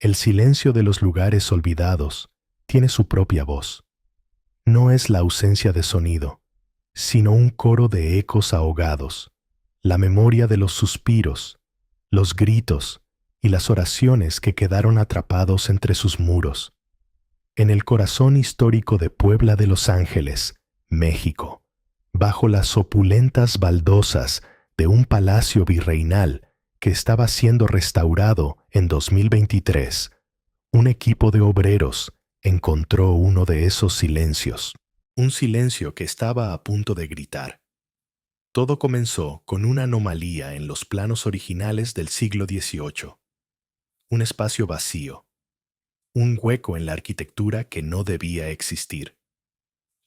El silencio de los lugares olvidados tiene su propia voz. No es la ausencia de sonido, sino un coro de ecos ahogados, la memoria de los suspiros, los gritos y las oraciones que quedaron atrapados entre sus muros. En el corazón histórico de Puebla de Los Ángeles, México, bajo las opulentas baldosas de un palacio virreinal que estaba siendo restaurado en 2023, un equipo de obreros encontró uno de esos silencios, un silencio que estaba a punto de gritar. Todo comenzó con una anomalía en los planos originales del siglo XVIII, un espacio vacío, un hueco en la arquitectura que no debía existir.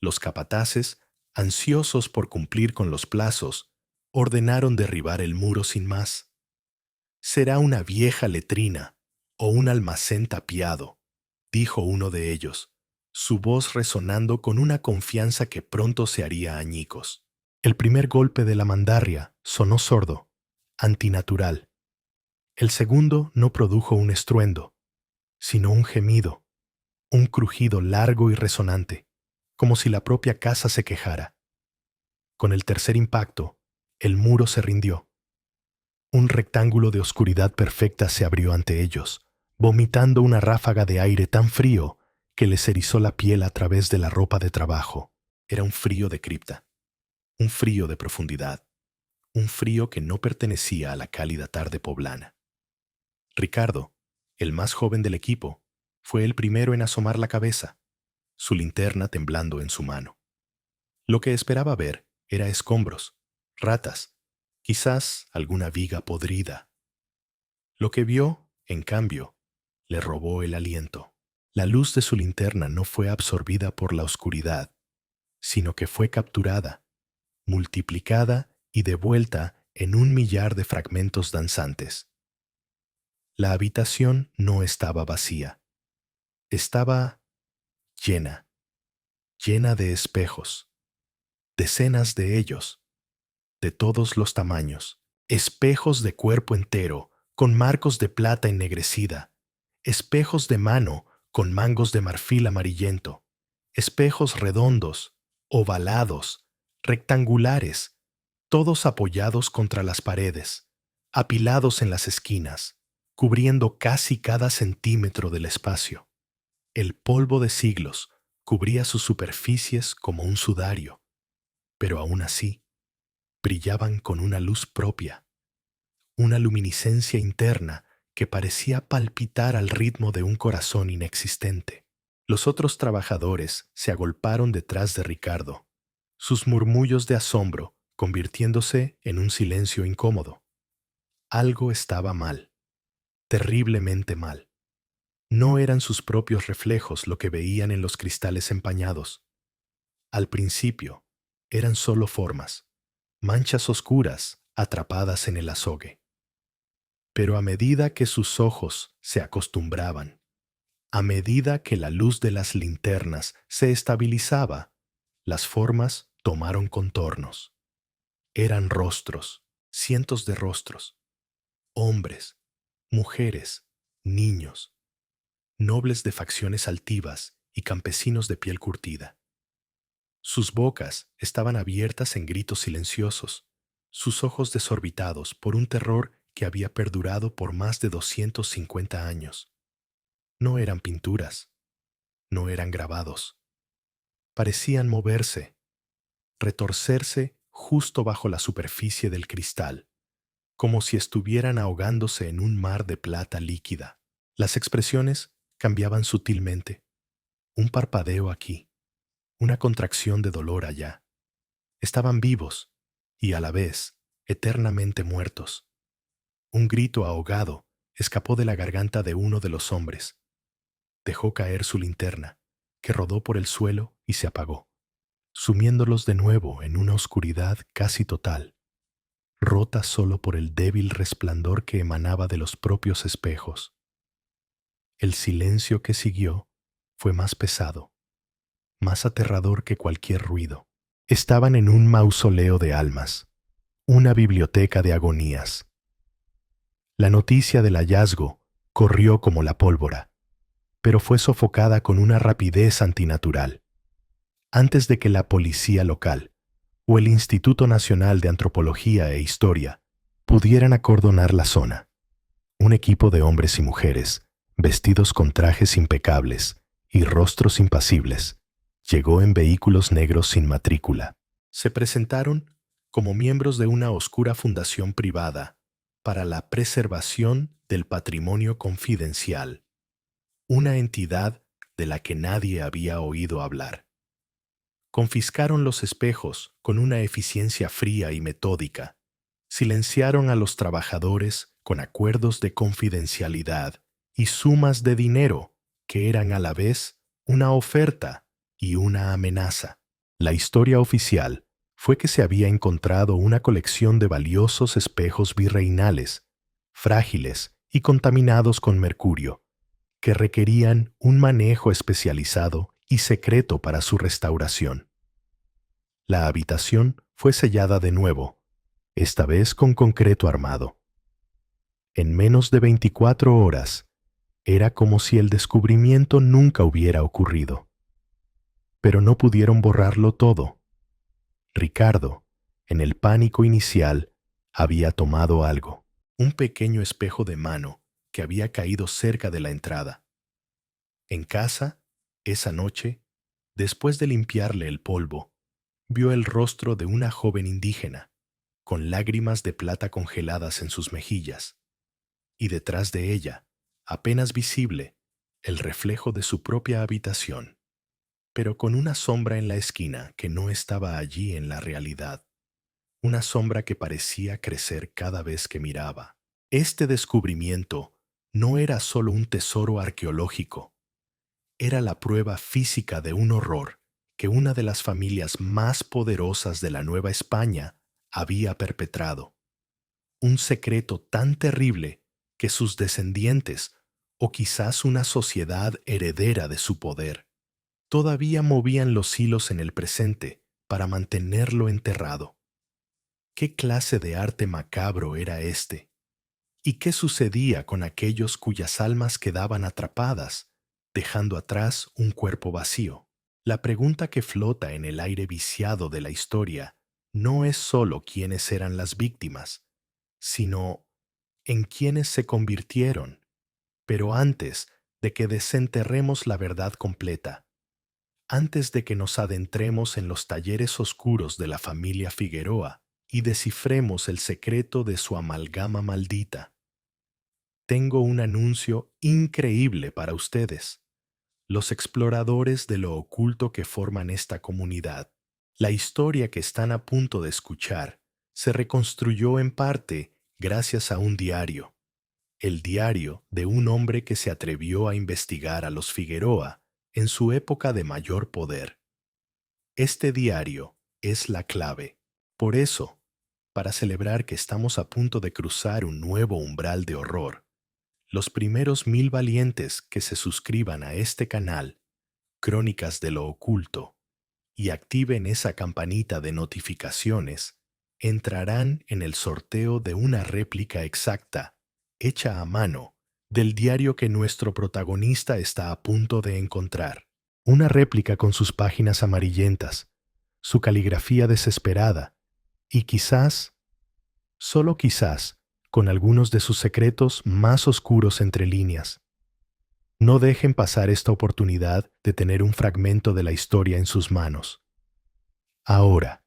Los capataces, ansiosos por cumplir con los plazos, ordenaron derribar el muro sin más. «Será una vieja letrina o un almacén tapiado», dijo uno de ellos, su voz resonando con una confianza que pronto se haría añicos. El primer golpe de la mandarria sonó sordo, antinatural. El segundo no produjo un estruendo, sino un gemido, un crujido largo y resonante, como si la propia casa se quejara. Con el tercer impacto, el muro se rindió. Un rectángulo de oscuridad perfecta se abrió ante ellos, vomitando una ráfaga de aire tan frío que les erizó la piel a través de la ropa de trabajo. Era un frío de cripta, un frío de profundidad, un frío que no pertenecía a la cálida tarde poblana. Ricardo, el más joven del equipo, fue el primero en asomar la cabeza, su linterna temblando en su mano. Lo que esperaba ver era escombros, ratas, quizás alguna viga podrida. Lo que vio, en cambio, le robó el aliento. La luz de su linterna no fue absorbida por la oscuridad, sino que fue capturada, multiplicada y devuelta en un millar de fragmentos danzantes. La habitación no estaba vacía. Estaba llena, llena de espejos, decenas de ellos, de todos los tamaños, espejos de cuerpo entero, con marcos de plata ennegrecida, espejos de mano con mangos de marfil amarillento, espejos redondos, ovalados, rectangulares, todos apoyados contra las paredes, apilados en las esquinas, cubriendo casi cada centímetro del espacio. El polvo de siglos cubría sus superficies como un sudario, pero aún así, brillaban con una luz propia, una luminiscencia interna que parecía palpitar al ritmo de un corazón inexistente. Los otros trabajadores se agolparon detrás de Ricardo, sus murmullos de asombro convirtiéndose en un silencio incómodo. Algo estaba mal, terriblemente mal. No eran sus propios reflejos lo que veían en los cristales empañados. Al principio, eran solo formas, manchas oscuras atrapadas en el azogue. Pero a medida que sus ojos se acostumbraban, a medida que la luz de las linternas se estabilizaba, las formas tomaron contornos. Eran rostros, cientos de rostros, hombres, mujeres, niños, nobles de facciones altivas y campesinos de piel curtida. Sus bocas estaban abiertas en gritos silenciosos, sus ojos desorbitados por un terror que había perdurado por más de 250 años. No eran pinturas, no eran grabados. Parecían moverse, retorcerse justo bajo la superficie del cristal, como si estuvieran ahogándose en un mar de plata líquida. Las expresiones cambiaban sutilmente, un parpadeo aquí, una contracción de dolor allá. Estaban vivos y a la vez eternamente muertos. Un grito ahogado escapó de la garganta de uno de los hombres. Dejó caer su linterna, que rodó por el suelo y se apagó, sumiéndolos de nuevo en una oscuridad casi total, rota solo por el débil resplandor que emanaba de los propios espejos. El silencio que siguió fue más pesado, más aterrador que cualquier ruido. Estaban en un mausoleo de almas, una biblioteca de agonías. La noticia del hallazgo corrió como la pólvora, pero fue sofocada con una rapidez antinatural. Antes de que la policía local o el Instituto Nacional de Antropología e Historia pudieran acordonar la zona, un equipo de hombres y mujeres, vestidos con trajes impecables y rostros impasibles, llegó en vehículos negros sin matrícula. Se presentaron como miembros de una oscura fundación privada para la preservación del patrimonio confidencial, una entidad de la que nadie había oído hablar. Confiscaron los espejos con una eficiencia fría y metódica, silenciaron a los trabajadores con acuerdos de confidencialidad y sumas de dinero que eran a la vez una oferta y una amenaza. La historia oficial fue que se había encontrado una colección de valiosos espejos virreinales, frágiles y contaminados con mercurio, que requerían un manejo especializado y secreto para su restauración. La habitación fue sellada de nuevo, esta vez con concreto armado. En menos de 24 horas, era como si el descubrimiento nunca hubiera ocurrido. Pero no pudieron borrarlo todo. Ricardo, en el pánico inicial, había tomado algo, un pequeño espejo de mano que había caído cerca de la entrada. En casa, esa noche, después de limpiarle el polvo, vio el rostro de una joven indígena, con lágrimas de plata congeladas en sus mejillas, y detrás de ella, apenas visible, el reflejo de su propia habitación, pero con una sombra en la esquina que no estaba allí en la realidad, una sombra que parecía crecer cada vez que miraba. Este descubrimiento no era solo un tesoro arqueológico, era la prueba física de un horror que una de las familias más poderosas de la Nueva España había perpetrado. Un secreto tan terrible que sus descendientes, o quizás una sociedad heredera de su poder, todavía movían los hilos en el presente para mantenerlo enterrado. ¿Qué clase de arte macabro era este? ¿Y qué sucedía con aquellos cuyas almas quedaban atrapadas, dejando atrás un cuerpo vacío? La pregunta que flota en el aire viciado de la historia no es sólo quiénes eran las víctimas, sino en quiénes se convirtieron. Pero antes de que desenterremos la verdad completa, antes de que nos adentremos en los talleres oscuros de la familia Figueroa y descifremos el secreto de su amalgama maldita, tengo un anuncio increíble para ustedes, los exploradores de lo oculto que forman esta comunidad. La historia que están a punto de escuchar se reconstruyó en parte gracias a un diario, el diario de un hombre que se atrevió a investigar a los Figueroa en su época de mayor poder. Este diario es la clave. Por eso, para celebrar que estamos a punto de cruzar un nuevo umbral de horror, los primeros 1000 valientes que se suscriban a este canal, Crónicas de lo Oculto, y activen esa campanita de notificaciones, entrarán en el sorteo de una réplica exacta, hecha a mano, del diario que nuestro protagonista está a punto de encontrar. Una réplica con sus páginas amarillentas, su caligrafía desesperada, y quizás, solo quizás, con algunos de sus secretos más oscuros entre líneas. No dejen pasar esta oportunidad de tener un fragmento de la historia en sus manos. Ahora,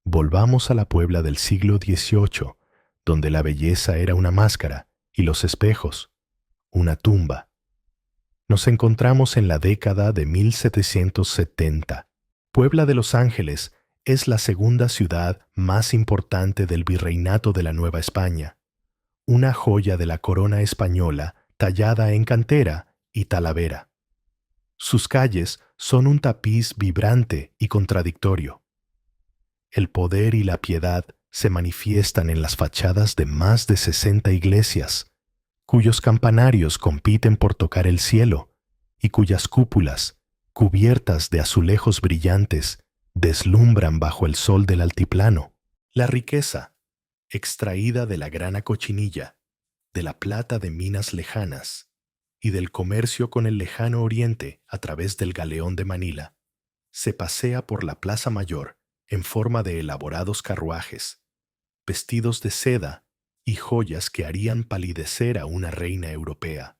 volvamos a la Puebla del siglo XVIII, donde la belleza era una máscara y los espejos, una tumba. Nos encontramos en la década de 1770. Puebla de Los Ángeles es la segunda ciudad más importante del Virreinato de la Nueva España, una joya de la corona española tallada en cantera y talavera. Sus calles son un tapiz vibrante y contradictorio. El poder y la piedad se manifiestan en las fachadas de más de 60 iglesias, cuyos campanarios compiten por tocar el cielo y cuyas cúpulas, cubiertas de azulejos brillantes, deslumbran bajo el sol del altiplano. La riqueza, extraída de la grana cochinilla, de la plata de minas lejanas y del comercio con el lejano oriente a través del galeón de Manila, se pasea por la Plaza Mayor en forma de elaborados carruajes, vestidos de seda y joyas que harían palidecer a una reina europea.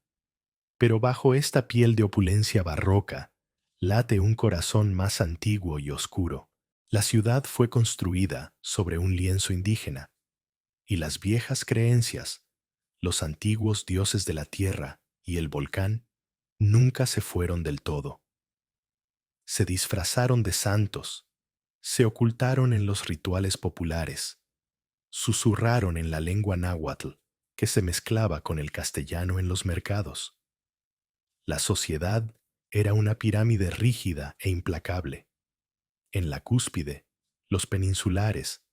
Pero bajo esta piel de opulencia barroca late un corazón más antiguo y oscuro. La ciudad fue construida sobre un lienzo indígena, y las viejas creencias, los antiguos dioses de la tierra y el volcán, nunca se fueron del todo. Se disfrazaron de santos, se ocultaron en los rituales populares, susurraron en la lengua náhuatl que se mezclaba con el castellano en los mercados. La sociedad era una pirámide rígida e implacable. En la cúspide, los peninsulares,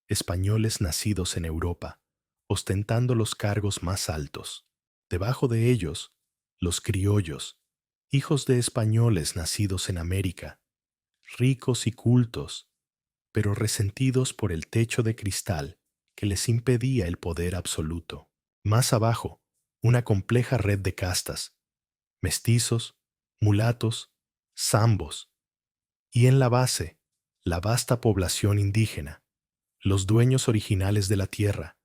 españoles nacidos en Europa, ostentando los cargos más altos. Debajo de ellos, los criollos, hijos de españoles nacidos en América, ricos y cultos, pero resentidos por el techo de cristal que les impedía el poder absoluto. Más abajo, una compleja red de castas, mestizos, mulatos, zambos, y en la base, la vasta población indígena, los dueños originales de la tierra,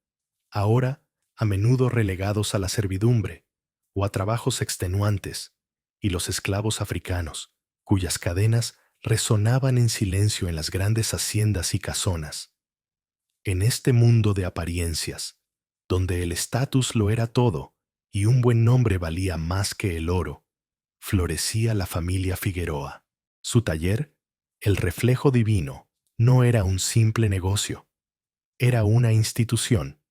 ahora a menudo relegados a la servidumbre o a trabajos extenuantes, y los esclavos africanos, cuyas cadenas resonaban en silencio en las grandes haciendas y casonas. En este mundo de apariencias, donde el estatus lo era todo y un buen nombre valía más que el oro, florecía la familia Figueroa. Su taller, el Reflejo Divino, no era un simple negocio, era una institución.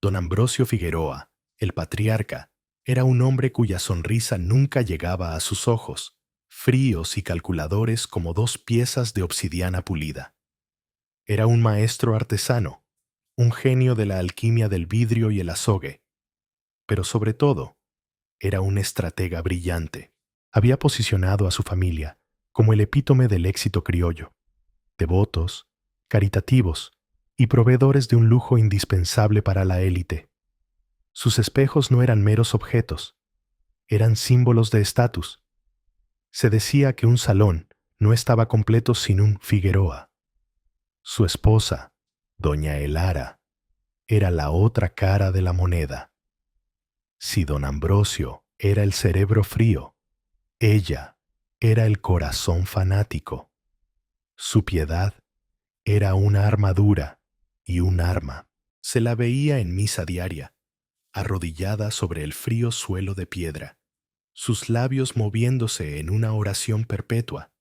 Don Ambrosio Figueroa, el patriarca, era un hombre cuya sonrisa nunca llegaba a sus ojos, fríos y calculadores como dos piezas de obsidiana pulida. Era un maestro artesano, un genio de la alquimia del vidrio y el azogue, pero sobre todo, era un estratega brillante. Había posicionado a su familia como el epítome del éxito criollo, devotos, caritativos y proveedores de un lujo indispensable para la élite. Sus espejos no eran meros objetos, eran símbolos de estatus. Se decía que un salón no estaba completo sin un Figueroa. Su esposa, doña Elara, era la otra cara de la moneda. Si don Ambrosio era el cerebro frío, ella era el corazón fanático. Su piedad era una armadura y un arma. Se la veía en misa diaria, arrodillada sobre el frío suelo de piedra, sus labios moviéndose en una oración perpetua.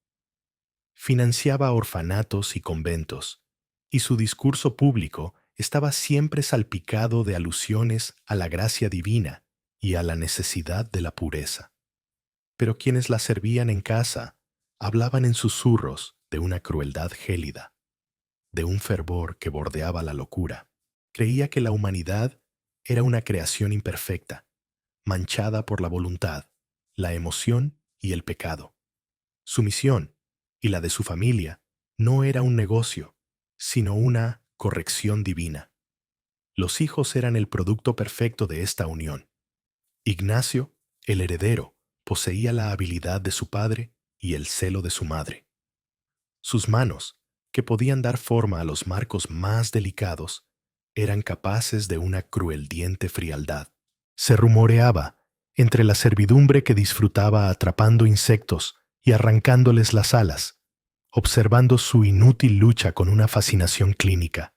Financiaba orfanatos y conventos, y su discurso público estaba siempre salpicado de alusiones a la gracia divina y a la necesidad de la pureza. Pero quienes la servían en casa hablaban en susurros de una crueldad gélida, de un fervor que bordeaba la locura. Creía que la humanidad era una creación imperfecta, manchada por la voluntad, la emoción y el pecado. Su misión, y la de su familia, no era un negocio, sino una corrección divina. Los hijos eran el producto perfecto de esta unión. Ignacio, el heredero, poseía la habilidad de su padre y el celo de su madre. Sus manos, que podían dar forma a los marcos más delicados, eran capaces de una crueldiente frialdad. Se rumoreaba, entre la servidumbre que disfrutaba atrapando insectos y arrancándoles las alas, observando su inútil lucha con una fascinación clínica.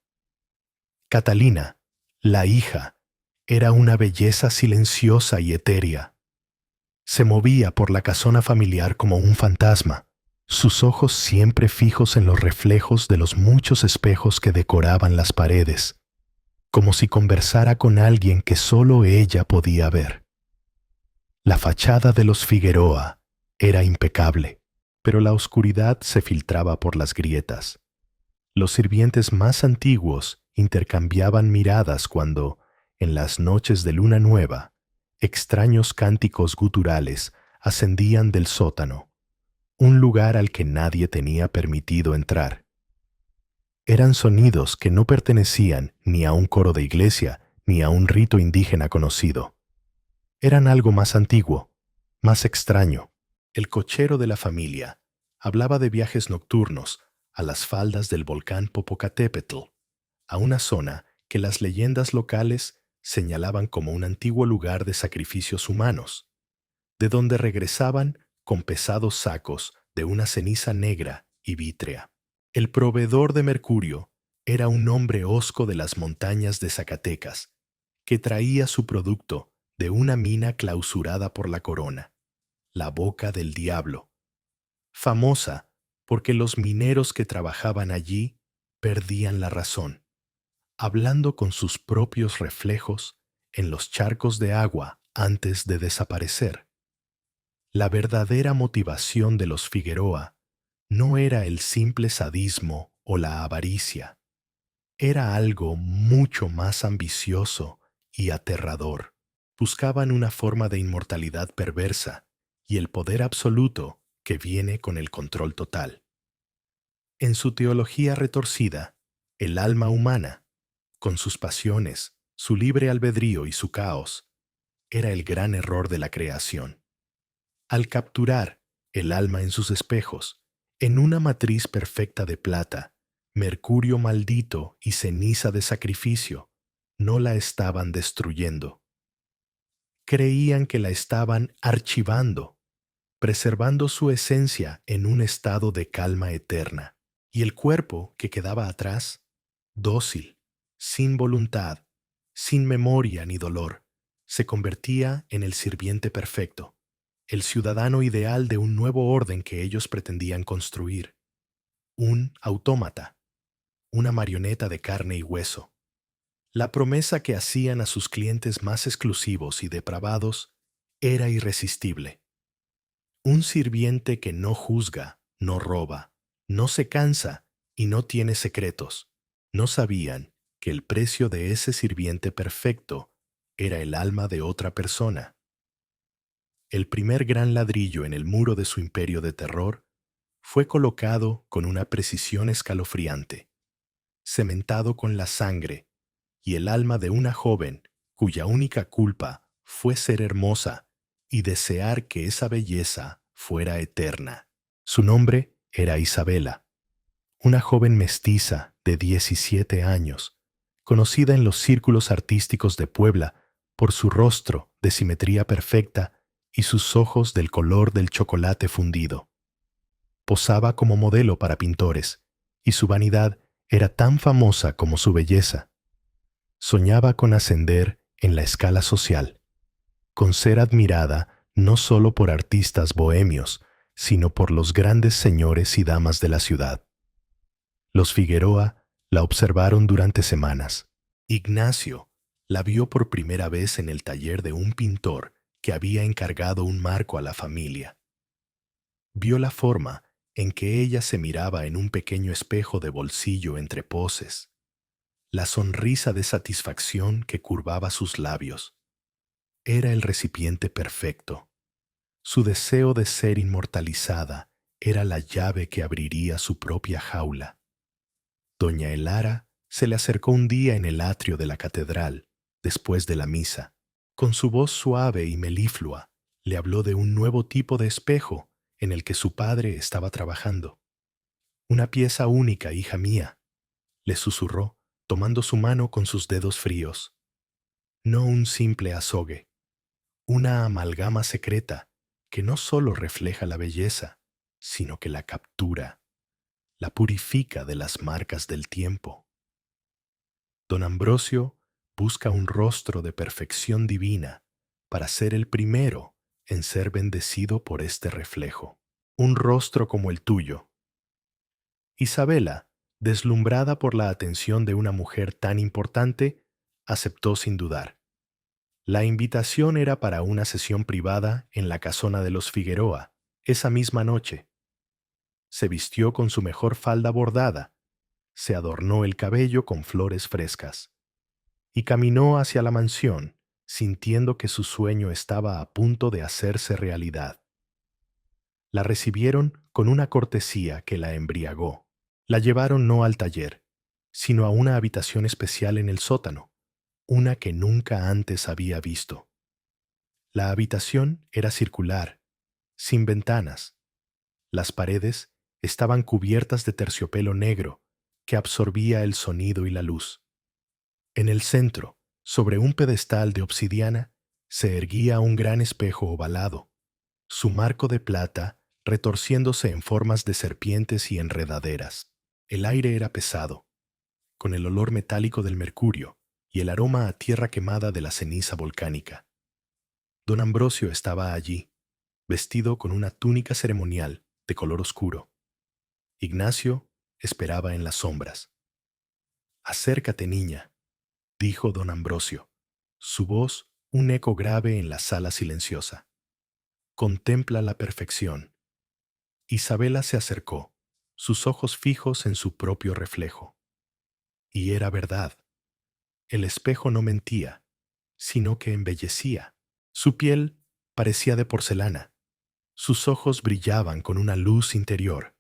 Catalina, la hija, era una belleza silenciosa y etérea. Se movía por la casona familiar como un fantasma, sus ojos siempre fijos en los reflejos de los muchos espejos que decoraban las paredes, como si conversara con alguien que solo ella podía ver. La fachada de los Figueroa era impecable, pero la oscuridad se filtraba por las grietas. Los sirvientes más antiguos intercambiaban miradas cuando, en las noches de luna nueva, extraños cánticos guturales ascendían del sótano, un lugar al que nadie tenía permitido entrar. Eran sonidos que no pertenecían ni a un coro de iglesia ni a un rito indígena conocido. Eran algo más antiguo, más extraño. El cochero de la familia hablaba de viajes nocturnos a las faldas del volcán Popocatépetl, a una zona que las leyendas locales señalaban como un antiguo lugar de sacrificios humanos, de donde regresaban con pesados sacos de una ceniza negra y vítrea. El proveedor de mercurio era un hombre hosco de las montañas de Zacatecas, que traía su producto de una mina clausurada por la corona, la Boca del Diablo, famosa porque los mineros que trabajaban allí perdían la razón, hablando con sus propios reflejos en los charcos de agua antes de desaparecer. La verdadera motivación de los Figueroa no era el simple sadismo o la avaricia, era algo mucho más ambicioso y aterrador. Buscaban una forma de inmortalidad perversa y el poder absoluto que viene con el control total. En su teología retorcida, el alma humana, con sus pasiones, su libre albedrío y su caos, era el gran error de la creación. Al capturar el alma en sus espejos, en una matriz perfecta de plata, mercurio maldito y ceniza de sacrificio, no la estaban destruyendo. Creían que la estaban archivando, preservando su esencia en un estado de calma eterna. Y el cuerpo que quedaba atrás, dócil, sin voluntad, sin memoria ni dolor, se convertía en el sirviente perfecto, el ciudadano ideal de un nuevo orden que ellos pretendían construir. Un autómata, una marioneta de carne y hueso. La promesa que hacían a sus clientes más exclusivos y depravados era irresistible. Un sirviente que no juzga, no roba, no se cansa y no tiene secretos. No sabían que el precio de ese sirviente perfecto era el alma de otra persona. El primer gran ladrillo en el muro de su imperio de terror fue colocado con una precisión escalofriante, cementado con la sangre y el alma de una joven cuya única culpa fue ser hermosa y desear que esa belleza fuera eterna. Su nombre era Isabela, una joven mestiza de 17 años, conocida en los círculos artísticos de Puebla por su rostro de simetría perfecta y sus ojos del color del chocolate fundido. Posaba como modelo para pintores, y su vanidad era tan famosa como su belleza. Soñaba con ascender en la escala social, con ser admirada no solo por artistas bohemios, sino por los grandes señores y damas de la ciudad. Los Figueroa la observaron durante semanas. Ignacio la vio por primera vez en el taller de un pintor que había encargado un marco a la familia. Vio la forma en que ella se miraba en un pequeño espejo de bolsillo entre poses, la sonrisa de satisfacción que curvaba sus labios. Era el recipiente perfecto. Su deseo de ser inmortalizada era la llave que abriría su propia jaula. Doña Elara se le acercó un día en el atrio de la catedral, después de la misa. Con su voz suave y meliflua, le habló de un nuevo tipo de espejo en el que su padre estaba trabajando. Una pieza única, hija mía, le susurró, tomando su mano con sus dedos fríos. No un simple azogue, una amalgama secreta que no solo refleja la belleza, sino que la captura, la purifica de las marcas del tiempo. Don Ambrosio busca un rostro de perfección divina para ser el primero en ser bendecido por este reflejo. Un rostro como el tuyo. Isabela, deslumbrada por la atención de una mujer tan importante, aceptó sin dudar. La invitación era para una sesión privada en la casona de los Figueroa, esa misma noche. Se vistió con su mejor falda bordada, se adornó el cabello con flores frescas, y caminó hacia la mansión, sintiendo que su sueño estaba a punto de hacerse realidad. La recibieron con una cortesía que la embriagó. La llevaron no al taller, sino a una habitación especial en el sótano, una que nunca antes había visto. La habitación era circular, sin ventanas. Las paredes estaban cubiertas de terciopelo negro que absorbía el sonido y la luz. En el centro, sobre un pedestal de obsidiana, se erguía un gran espejo ovalado, su marco de plata retorciéndose en formas de serpientes y enredaderas. El aire era pesado, con el olor metálico del mercurio y el aroma a tierra quemada de la ceniza volcánica. Don Ambrosio estaba allí, vestido con una túnica ceremonial de color oscuro. Ignacio esperaba en las sombras. «Acércate, niña», dijo don Ambrosio, su voz un eco grave en la sala silenciosa. «Contempla la perfección». Isabela se acercó, sus ojos fijos en su propio reflejo. Y era verdad. El espejo no mentía, sino que embellecía. Su piel parecía de porcelana. Sus ojos brillaban con una luz interior.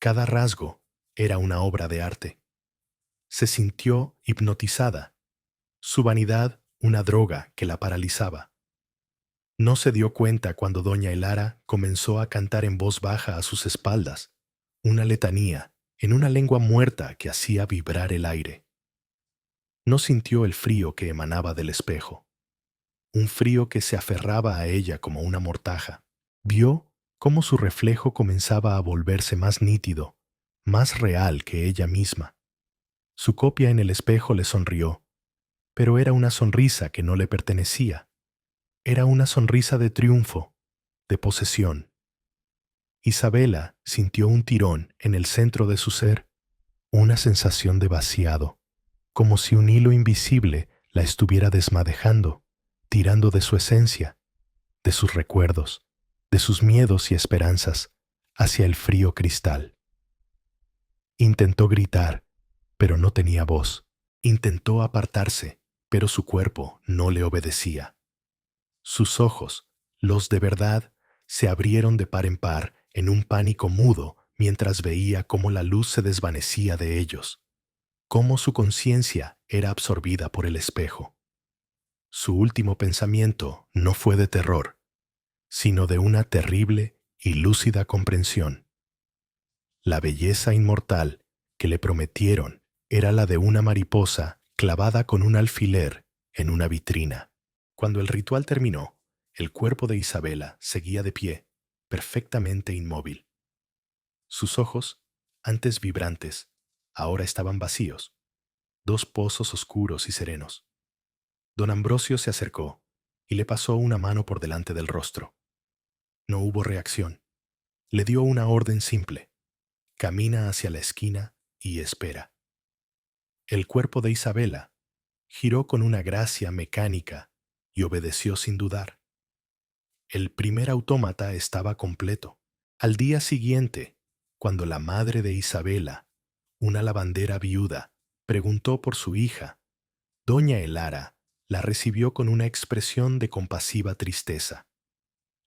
Cada rasgo era una obra de arte. Se sintió hipnotizada. Su vanidad una droga que la paralizaba. No se dio cuenta cuando doña Elara comenzó a cantar en voz baja a sus espaldas, una letanía en una lengua muerta que hacía vibrar el aire. No sintió el frío que emanaba del espejo, un frío que se aferraba a ella como una mortaja. Vio cómo su reflejo comenzaba a volverse más nítido, más real que ella misma. Su copia en el espejo le sonrió, pero era una sonrisa que no le pertenecía. Era una sonrisa de triunfo, de posesión. Isabela sintió un tirón en el centro de su ser, una sensación de vaciado, como si un hilo invisible la estuviera desmadejando, tirando de su esencia, de sus recuerdos, de sus miedos y esperanzas, hacia el frío cristal. Intentó gritar, pero no tenía voz. Intentó apartarse, pero su cuerpo no le obedecía. Sus ojos, los de verdad, se abrieron de par en par en un pánico mudo mientras veía cómo la luz se desvanecía de ellos, cómo su conciencia era absorbida por el espejo. Su último pensamiento no fue de terror, sino de una terrible y lúcida comprensión. La belleza inmortal que le prometieron era la de una mariposa clavada con un alfiler en una vitrina. Cuando el ritual terminó, el cuerpo de Isabela seguía de pie, perfectamente inmóvil. Sus ojos, antes vibrantes, ahora estaban vacíos, dos pozos oscuros y serenos. Don Ambrosio se acercó y le pasó una mano por delante del rostro. No hubo reacción. Le dio una orden simple: camina hacia la esquina y espera. El cuerpo de Isabela giró con una gracia mecánica y obedeció sin dudar. El primer autómata estaba completo. Al día siguiente, cuando la madre de Isabela, una lavandera viuda, preguntó por su hija, doña Elara la recibió con una expresión de compasiva tristeza.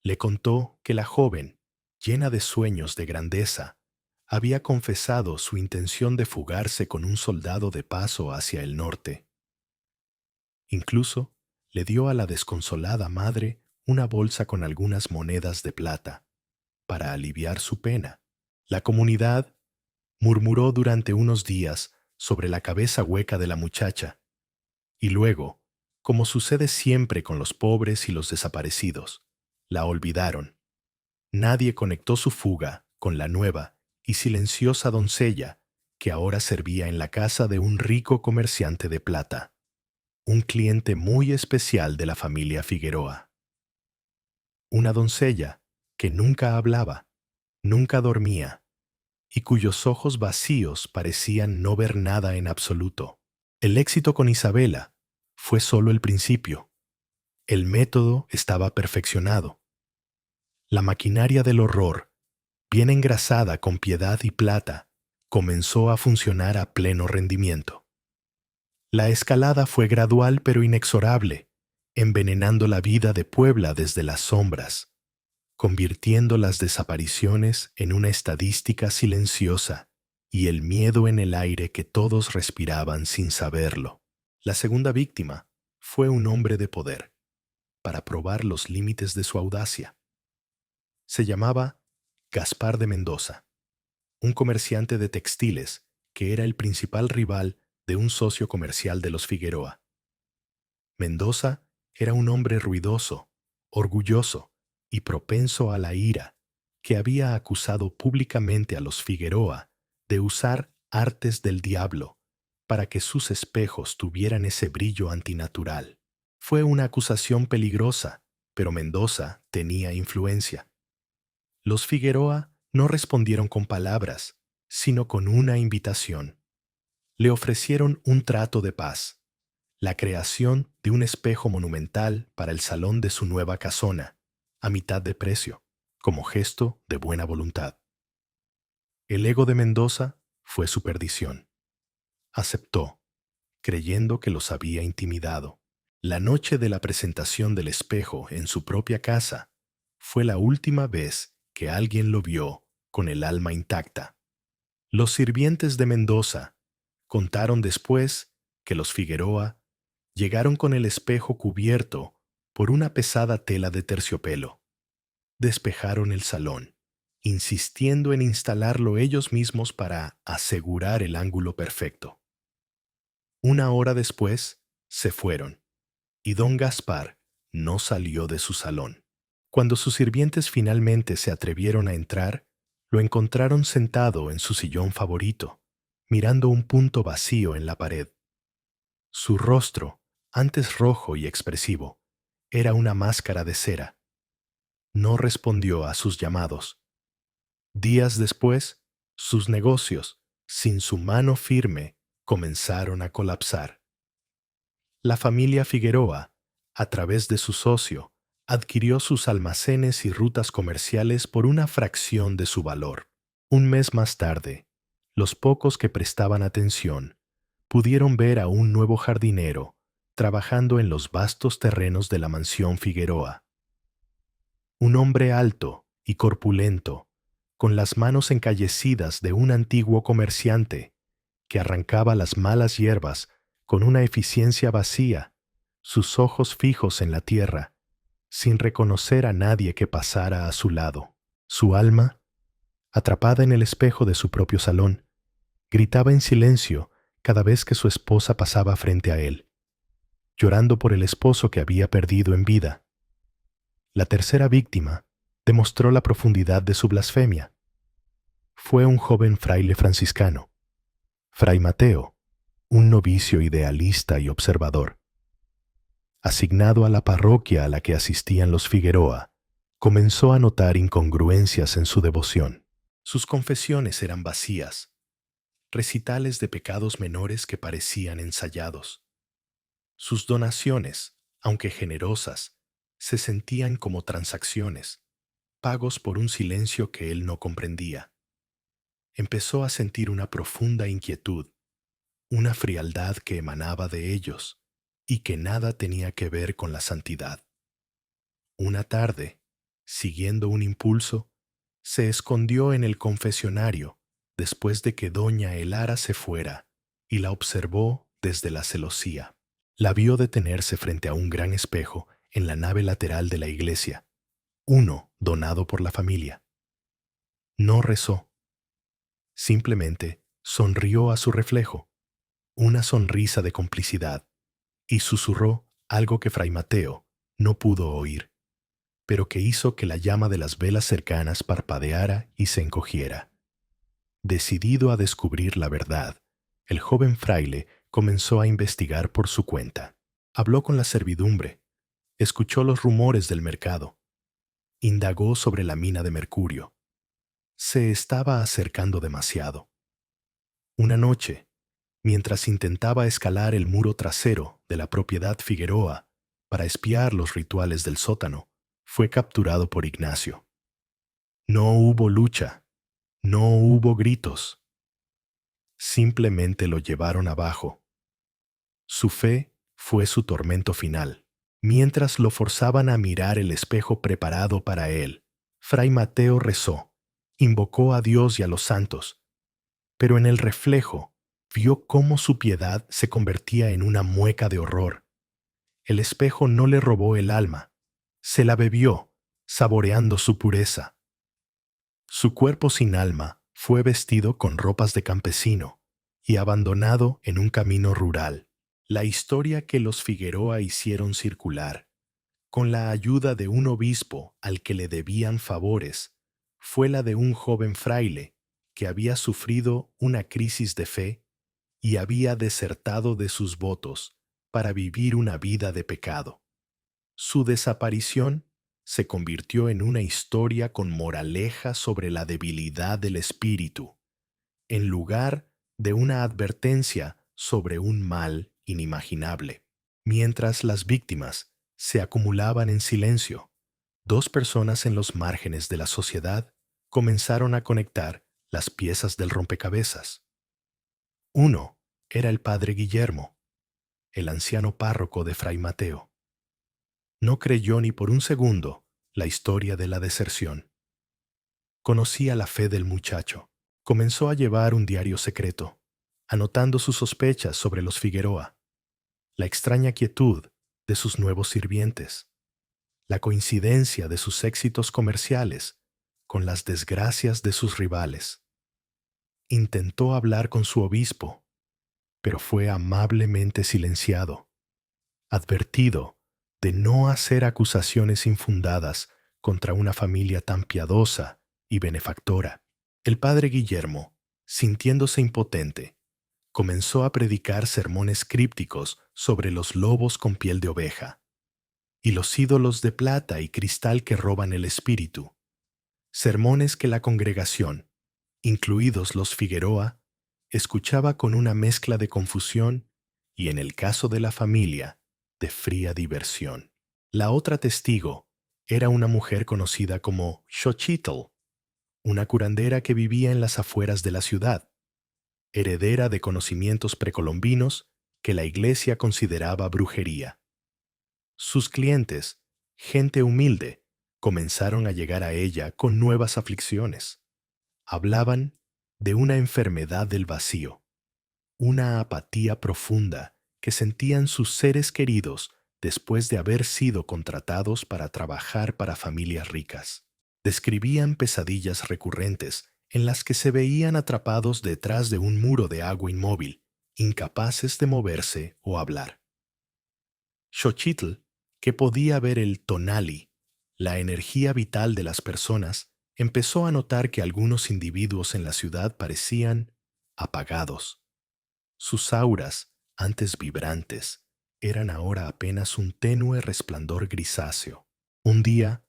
Le contó que la joven, llena de sueños de grandeza, había confesado su intención de fugarse con un soldado de paso hacia el norte. Incluso le dio a la desconsolada madre una bolsa con algunas monedas de plata, para aliviar su pena. La comunidad murmuró durante unos días sobre la cabeza hueca de la muchacha, y luego, como sucede siempre con los pobres y los desaparecidos, la olvidaron. Nadie conectó su fuga con la nueva y silenciosa doncella que ahora servía en la casa de un rico comerciante de plata, un cliente muy especial de la familia Figueroa. Una doncella que nunca hablaba, nunca dormía, y cuyos ojos vacíos parecían no ver nada en absoluto. El éxito con Isabela fue solo el principio. El método estaba perfeccionado. La maquinaria del horror, bien engrasada con piedad y plata, comenzó a funcionar a pleno rendimiento. La escalada fue gradual pero inexorable, envenenando la vida de Puebla desde las sombras, convirtiendo las desapariciones en una estadística silenciosa y el miedo en el aire que todos respiraban sin saberlo. La segunda víctima fue un hombre de poder, para probar los límites de su audacia. Se llamaba Gaspar de Mendoza, un comerciante de textiles que era el principal rival de un socio comercial de los Figueroa. Mendoza era un hombre ruidoso, orgulloso y propenso a la ira, que había acusado públicamente a los Figueroa de usar artes del diablo para que sus espejos tuvieran ese brillo antinatural. Fue una acusación peligrosa, pero Mendoza tenía influencia. Los Figueroa no respondieron con palabras, sino con una invitación. Le ofrecieron un trato de paz, la creación de un espejo monumental para el salón de su nueva casona, a mitad de precio, como gesto de buena voluntad. El ego de Mendoza fue su perdición. Aceptó, creyendo que los había intimidado. La noche de la presentación del espejo en su propia casa fue la última vez que alguien lo vio con el alma intacta. Los sirvientes de Mendoza contaron después que los Figueroa llegaron con el espejo cubierto por una pesada tela de terciopelo. Despejaron el salón, insistiendo en instalarlo ellos mismos para asegurar el ángulo perfecto. Una hora después, se fueron, y don Gaspar no salió de su salón. Cuando sus sirvientes finalmente se atrevieron a entrar, lo encontraron sentado en su sillón favorito, mirando un punto vacío en la pared. Su rostro, antes rojo y expresivo, era una máscara de cera. No respondió a sus llamados. Días después, sus negocios, sin su mano firme, comenzaron a colapsar. La familia Figueroa, a través de su socio, adquirió sus almacenes y rutas comerciales por una fracción de su valor. Un mes más tarde, los pocos que prestaban atención pudieron ver a un nuevo jardinero trabajando en los vastos terrenos de la mansión Figueroa. Un hombre alto y corpulento, con las manos encallecidas de un antiguo comerciante, que arrancaba las malas hierbas con una eficiencia vacía, sus ojos fijos en la tierra, sin reconocer a nadie que pasara a su lado. Su alma, atrapada en el espejo de su propio salón, gritaba en silencio cada vez que su esposa pasaba frente a él, llorando por el esposo que había perdido en vida. La tercera víctima demostró la profundidad de su blasfemia. Fue un joven fraile franciscano, Fray Mateo, un novicio idealista y observador. Asignado a la parroquia a la que asistían los Figueroa, comenzó a notar incongruencias en su devoción. Sus confesiones eran vacías, recitales de pecados menores que parecían ensayados. Sus donaciones, aunque generosas, se sentían como transacciones, pagos por un silencio que él no comprendía. Empezó a sentir una profunda inquietud, una frialdad que emanaba de ellos y que nada tenía que ver con la santidad. Una tarde, siguiendo un impulso, se escondió en el confesionario después de que doña Elara se fuera y la observó desde la celosía. La vio detenerse frente a un gran espejo en la nave lateral de la iglesia, uno donado por la familia. No rezó. Simplemente sonrió a su reflejo, una sonrisa de complicidad, y susurró algo que Fray Mateo no pudo oír, pero que hizo que la llama de las velas cercanas parpadeara y se encogiera. Decidido a descubrir la verdad, el joven fraile comenzó a investigar por su cuenta. Habló con la servidumbre, escuchó los rumores del mercado, indagó sobre la mina de mercurio. Se estaba acercando demasiado. Una noche, mientras intentaba escalar el muro trasero de la propiedad Figueroa para espiar los rituales del sótano, fue capturado por Ignacio. No hubo lucha, no hubo gritos. Simplemente lo llevaron abajo. Su fe fue su tormento final. Mientras lo forzaban a mirar el espejo preparado para él, Fray Mateo rezó, invocó a Dios y a los santos, pero en el reflejo Vio cómo su piedad se convertía en una mueca de horror. El espejo no le robó el alma, se la bebió, saboreando su pureza. Su cuerpo sin alma fue vestido con ropas de campesino y abandonado en un camino rural. La historia que los Figueroa hicieron circular, con la ayuda de un obispo al que le debían favores, fue la de un joven fraile que había sufrido una crisis de fe y había desertado de sus votos para vivir una vida de pecado. Su desaparición se convirtió en una historia con moraleja sobre la debilidad del espíritu, en lugar de una advertencia sobre un mal inimaginable. Mientras las víctimas se acumulaban en silencio, dos personas en los márgenes de la sociedad comenzaron a conectar las piezas del rompecabezas. Uno era el padre Guillermo, el anciano párroco de Fray Mateo. No creyó ni por un segundo la historia de la deserción. Conocía la fe del muchacho. Comenzó a llevar un diario secreto, anotando sus sospechas sobre los Figueroa, la extraña quietud de sus nuevos sirvientes, la coincidencia de sus éxitos comerciales con las desgracias de sus rivales. Intentó hablar con su obispo, pero fue amablemente silenciado, advertido de no hacer acusaciones infundadas contra una familia tan piadosa y benefactora. El padre Guillermo, sintiéndose impotente, comenzó a predicar sermones crípticos sobre los lobos con piel de oveja y los ídolos de plata y cristal que roban el espíritu, sermones que la congregación, incluidos los Figueroa, escuchaba con una mezcla de confusión y, en el caso de la familia, de fría diversión. La otra testigo era una mujer conocida como Xochitl, una curandera que vivía en las afueras de la ciudad, heredera de conocimientos precolombinos que la iglesia consideraba brujería. Sus clientes, gente humilde, comenzaron a llegar a ella con nuevas aflicciones. Hablaban de una enfermedad del vacío, una apatía profunda que sentían sus seres queridos después de haber sido contratados para trabajar para familias ricas. Describían pesadillas recurrentes en las que se veían atrapados detrás de un muro de agua inmóvil, incapaces de moverse o hablar. Xochitl, que podía ver el tonali, la energía vital de las personas, empezó a notar que algunos individuos en la ciudad parecían apagados. Sus auras, antes vibrantes, eran ahora apenas un tenue resplandor grisáceo. Un día,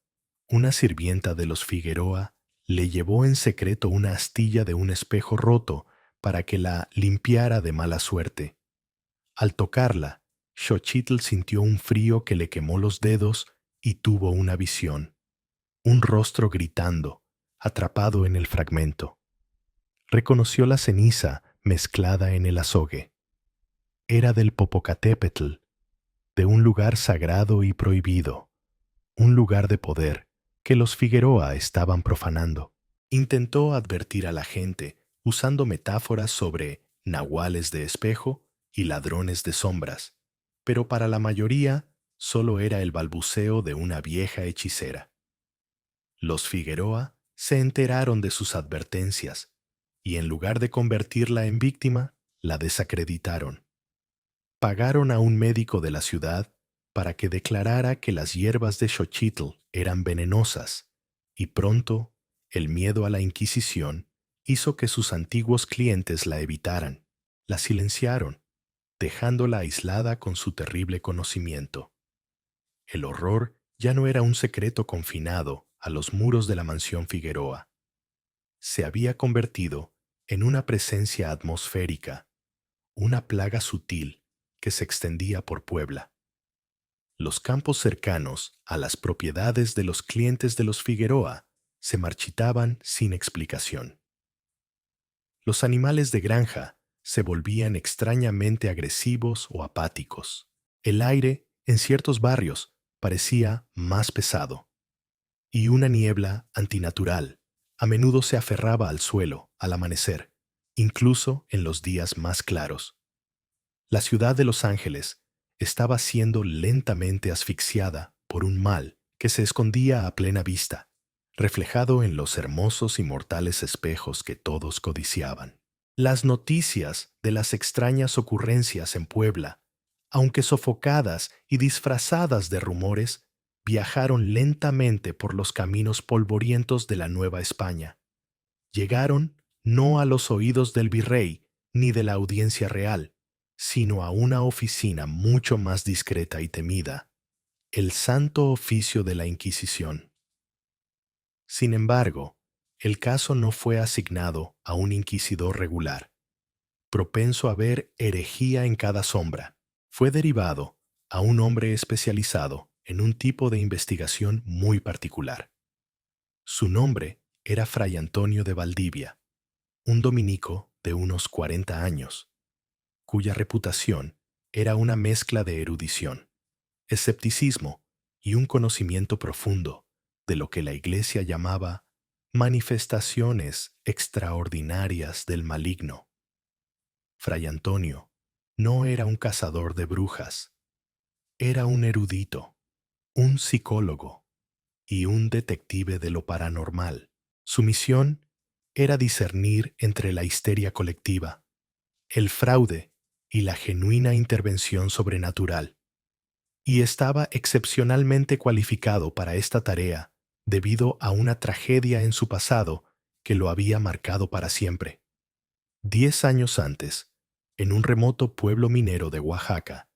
una sirvienta de los Figueroa le llevó en secreto una astilla de un espejo roto para que la limpiara de mala suerte. Al tocarla, Xochitl sintió un frío que le quemó los dedos y tuvo una visión. Un rostro gritando, atrapado en el fragmento. Reconoció la ceniza mezclada en el azogue. Era del Popocatépetl, de un lugar sagrado y prohibido, un lugar de poder que los Figueroa estaban profanando. Intentó advertir a la gente usando metáforas sobre nahuales de espejo y ladrones de sombras, pero para la mayoría solo era el balbuceo de una vieja hechicera. Los Figueroa se enteraron de sus advertencias y, en lugar de convertirla en víctima, la desacreditaron. Pagaron a un médico de la ciudad para que declarara que las hierbas de Xochitl eran venenosas, y pronto el miedo a la Inquisición hizo que sus antiguos clientes la evitaran. La silenciaron, dejándola aislada con su terrible conocimiento. El horror ya no era un secreto confinado a los muros de la mansión Figueroa. Se había convertido en una presencia atmosférica, una plaga sutil que se extendía por Puebla. Los campos cercanos a las propiedades de los clientes de los Figueroa se marchitaban sin explicación. Los animales de granja se volvían extrañamente agresivos o apáticos. El aire, en ciertos barrios, parecía más pesado. Y una niebla antinatural a menudo se aferraba al suelo al amanecer, incluso en los días más claros. La ciudad de Los Ángeles estaba siendo lentamente asfixiada por un mal que se escondía a plena vista, reflejado en los hermosos y mortales espejos que todos codiciaban. Las noticias de las extrañas ocurrencias en Puebla, aunque sofocadas y disfrazadas de rumores, viajaron lentamente por los caminos polvorientos de la Nueva España. Llegaron no a los oídos del virrey ni de la audiencia real, sino a una oficina mucho más discreta y temida, el Santo Oficio de la Inquisición. Sin embargo, el caso no fue asignado a un inquisidor regular, propenso a ver herejía en cada sombra. Fue derivado a un hombre especializado en un tipo de investigación muy particular. Su nombre era Fray Antonio de Valdivia, un dominico de unos 40 años, cuya reputación era una mezcla de erudición, escepticismo y un conocimiento profundo de lo que la Iglesia llamaba manifestaciones extraordinarias del maligno. Fray Antonio no era un cazador de brujas, era un erudito, un psicólogo y un detective de lo paranormal. Su misión era discernir entre la histeria colectiva, el fraude y la genuina intervención sobrenatural, y estaba excepcionalmente cualificado para esta tarea debido a una tragedia en su pasado que lo había marcado para siempre. 10 años antes, en un remoto pueblo minero de Oaxaca,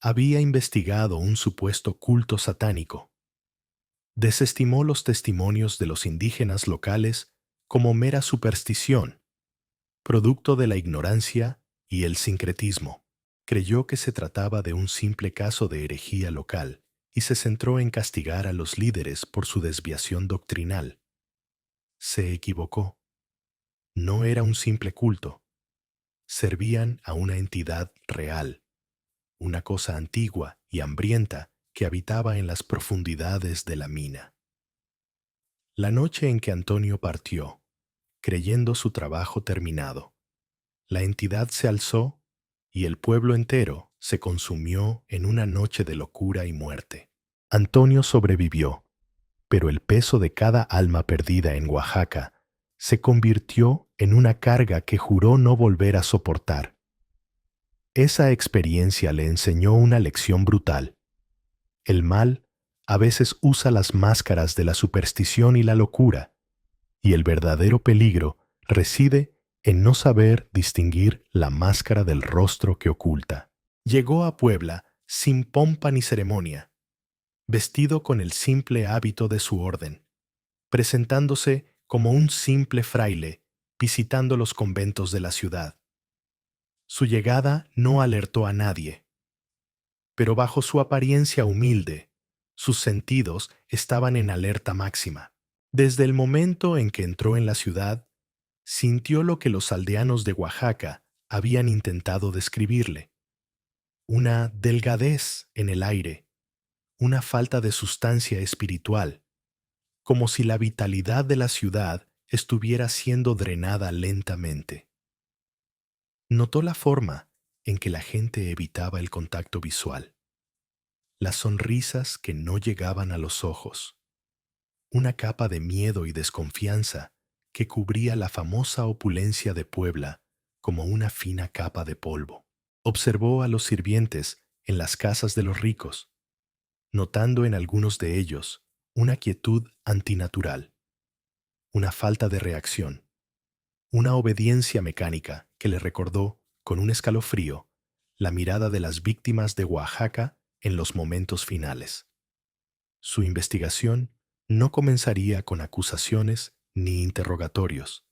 había investigado un supuesto culto satánico. Desestimó los testimonios de los indígenas locales como mera superstición, producto de la ignorancia y el sincretismo. Creyó que se trataba de un simple caso de herejía local y se centró en castigar a los líderes por su desviación doctrinal. Se equivocó. No era un simple culto. Servían a una entidad real, una cosa antigua y hambrienta que habitaba en las profundidades de la mina. La noche en que Antonio partió, creyendo su trabajo terminado, la entidad se alzó y el pueblo entero se consumió en una noche de locura y muerte. Antonio sobrevivió, pero el peso de cada alma perdida en Oaxaca se convirtió en una carga que juró no volver a soportar. Esa experiencia le enseñó una lección brutal. El mal a veces usa las máscaras de la superstición y la locura, y el verdadero peligro reside en no saber distinguir la máscara del rostro que oculta. Llegó a Puebla sin pompa ni ceremonia, vestido con el simple hábito de su orden, presentándose como un simple fraile visitando los conventos de la ciudad. Su llegada no alertó a nadie, pero bajo su apariencia humilde, sus sentidos estaban en alerta máxima. Desde el momento en que entró en la ciudad, sintió lo que los aldeanos de Oaxaca habían intentado describirle: una delgadez en el aire, una falta de sustancia espiritual, como si la vitalidad de la ciudad estuviera siendo drenada lentamente. Notó la forma en que la gente evitaba el contacto visual, las sonrisas que no llegaban a los ojos, una capa de miedo y desconfianza que cubría la famosa opulencia de Puebla como una fina capa de polvo. Observó a los sirvientes en las casas de los ricos, notando en algunos de ellos una quietud antinatural, una falta de reacción, una obediencia mecánica que le recordó, con un escalofrío, la mirada de las víctimas de Oaxaca en los momentos finales. Su investigación no comenzaría con acusaciones ni interrogatorios,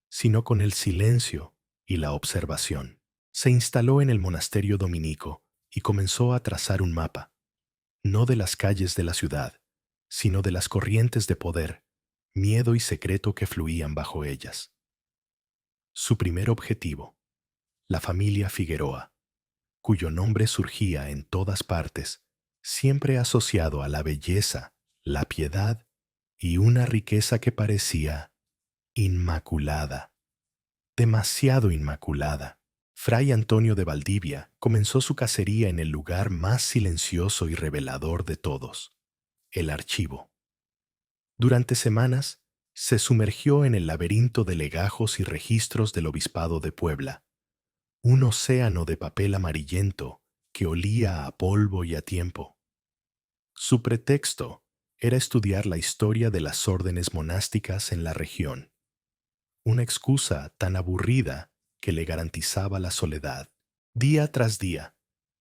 sino con el silencio y la observación. Se instaló en el monasterio dominico y comenzó a trazar un mapa, no de las calles de la ciudad, sino de las corrientes de poder, miedo y secreto que fluían bajo ellas. Su primer objetivo, la familia Figueroa, cuyo nombre surgía en todas partes, siempre asociado a la belleza, la piedad y una riqueza que parecía inmaculada. demasiado inmaculada. Fray Antonio de Valdivia comenzó su cacería en el lugar más silencioso y revelador de todos, el archivo. Durante semanas, se sumergió en el laberinto de legajos y registros del Obispado de Puebla, un océano de papel amarillento que olía a polvo y a tiempo. Su pretexto era estudiar la historia de las órdenes monásticas en la región, una excusa tan aburrida que le garantizaba la soledad. Día tras día,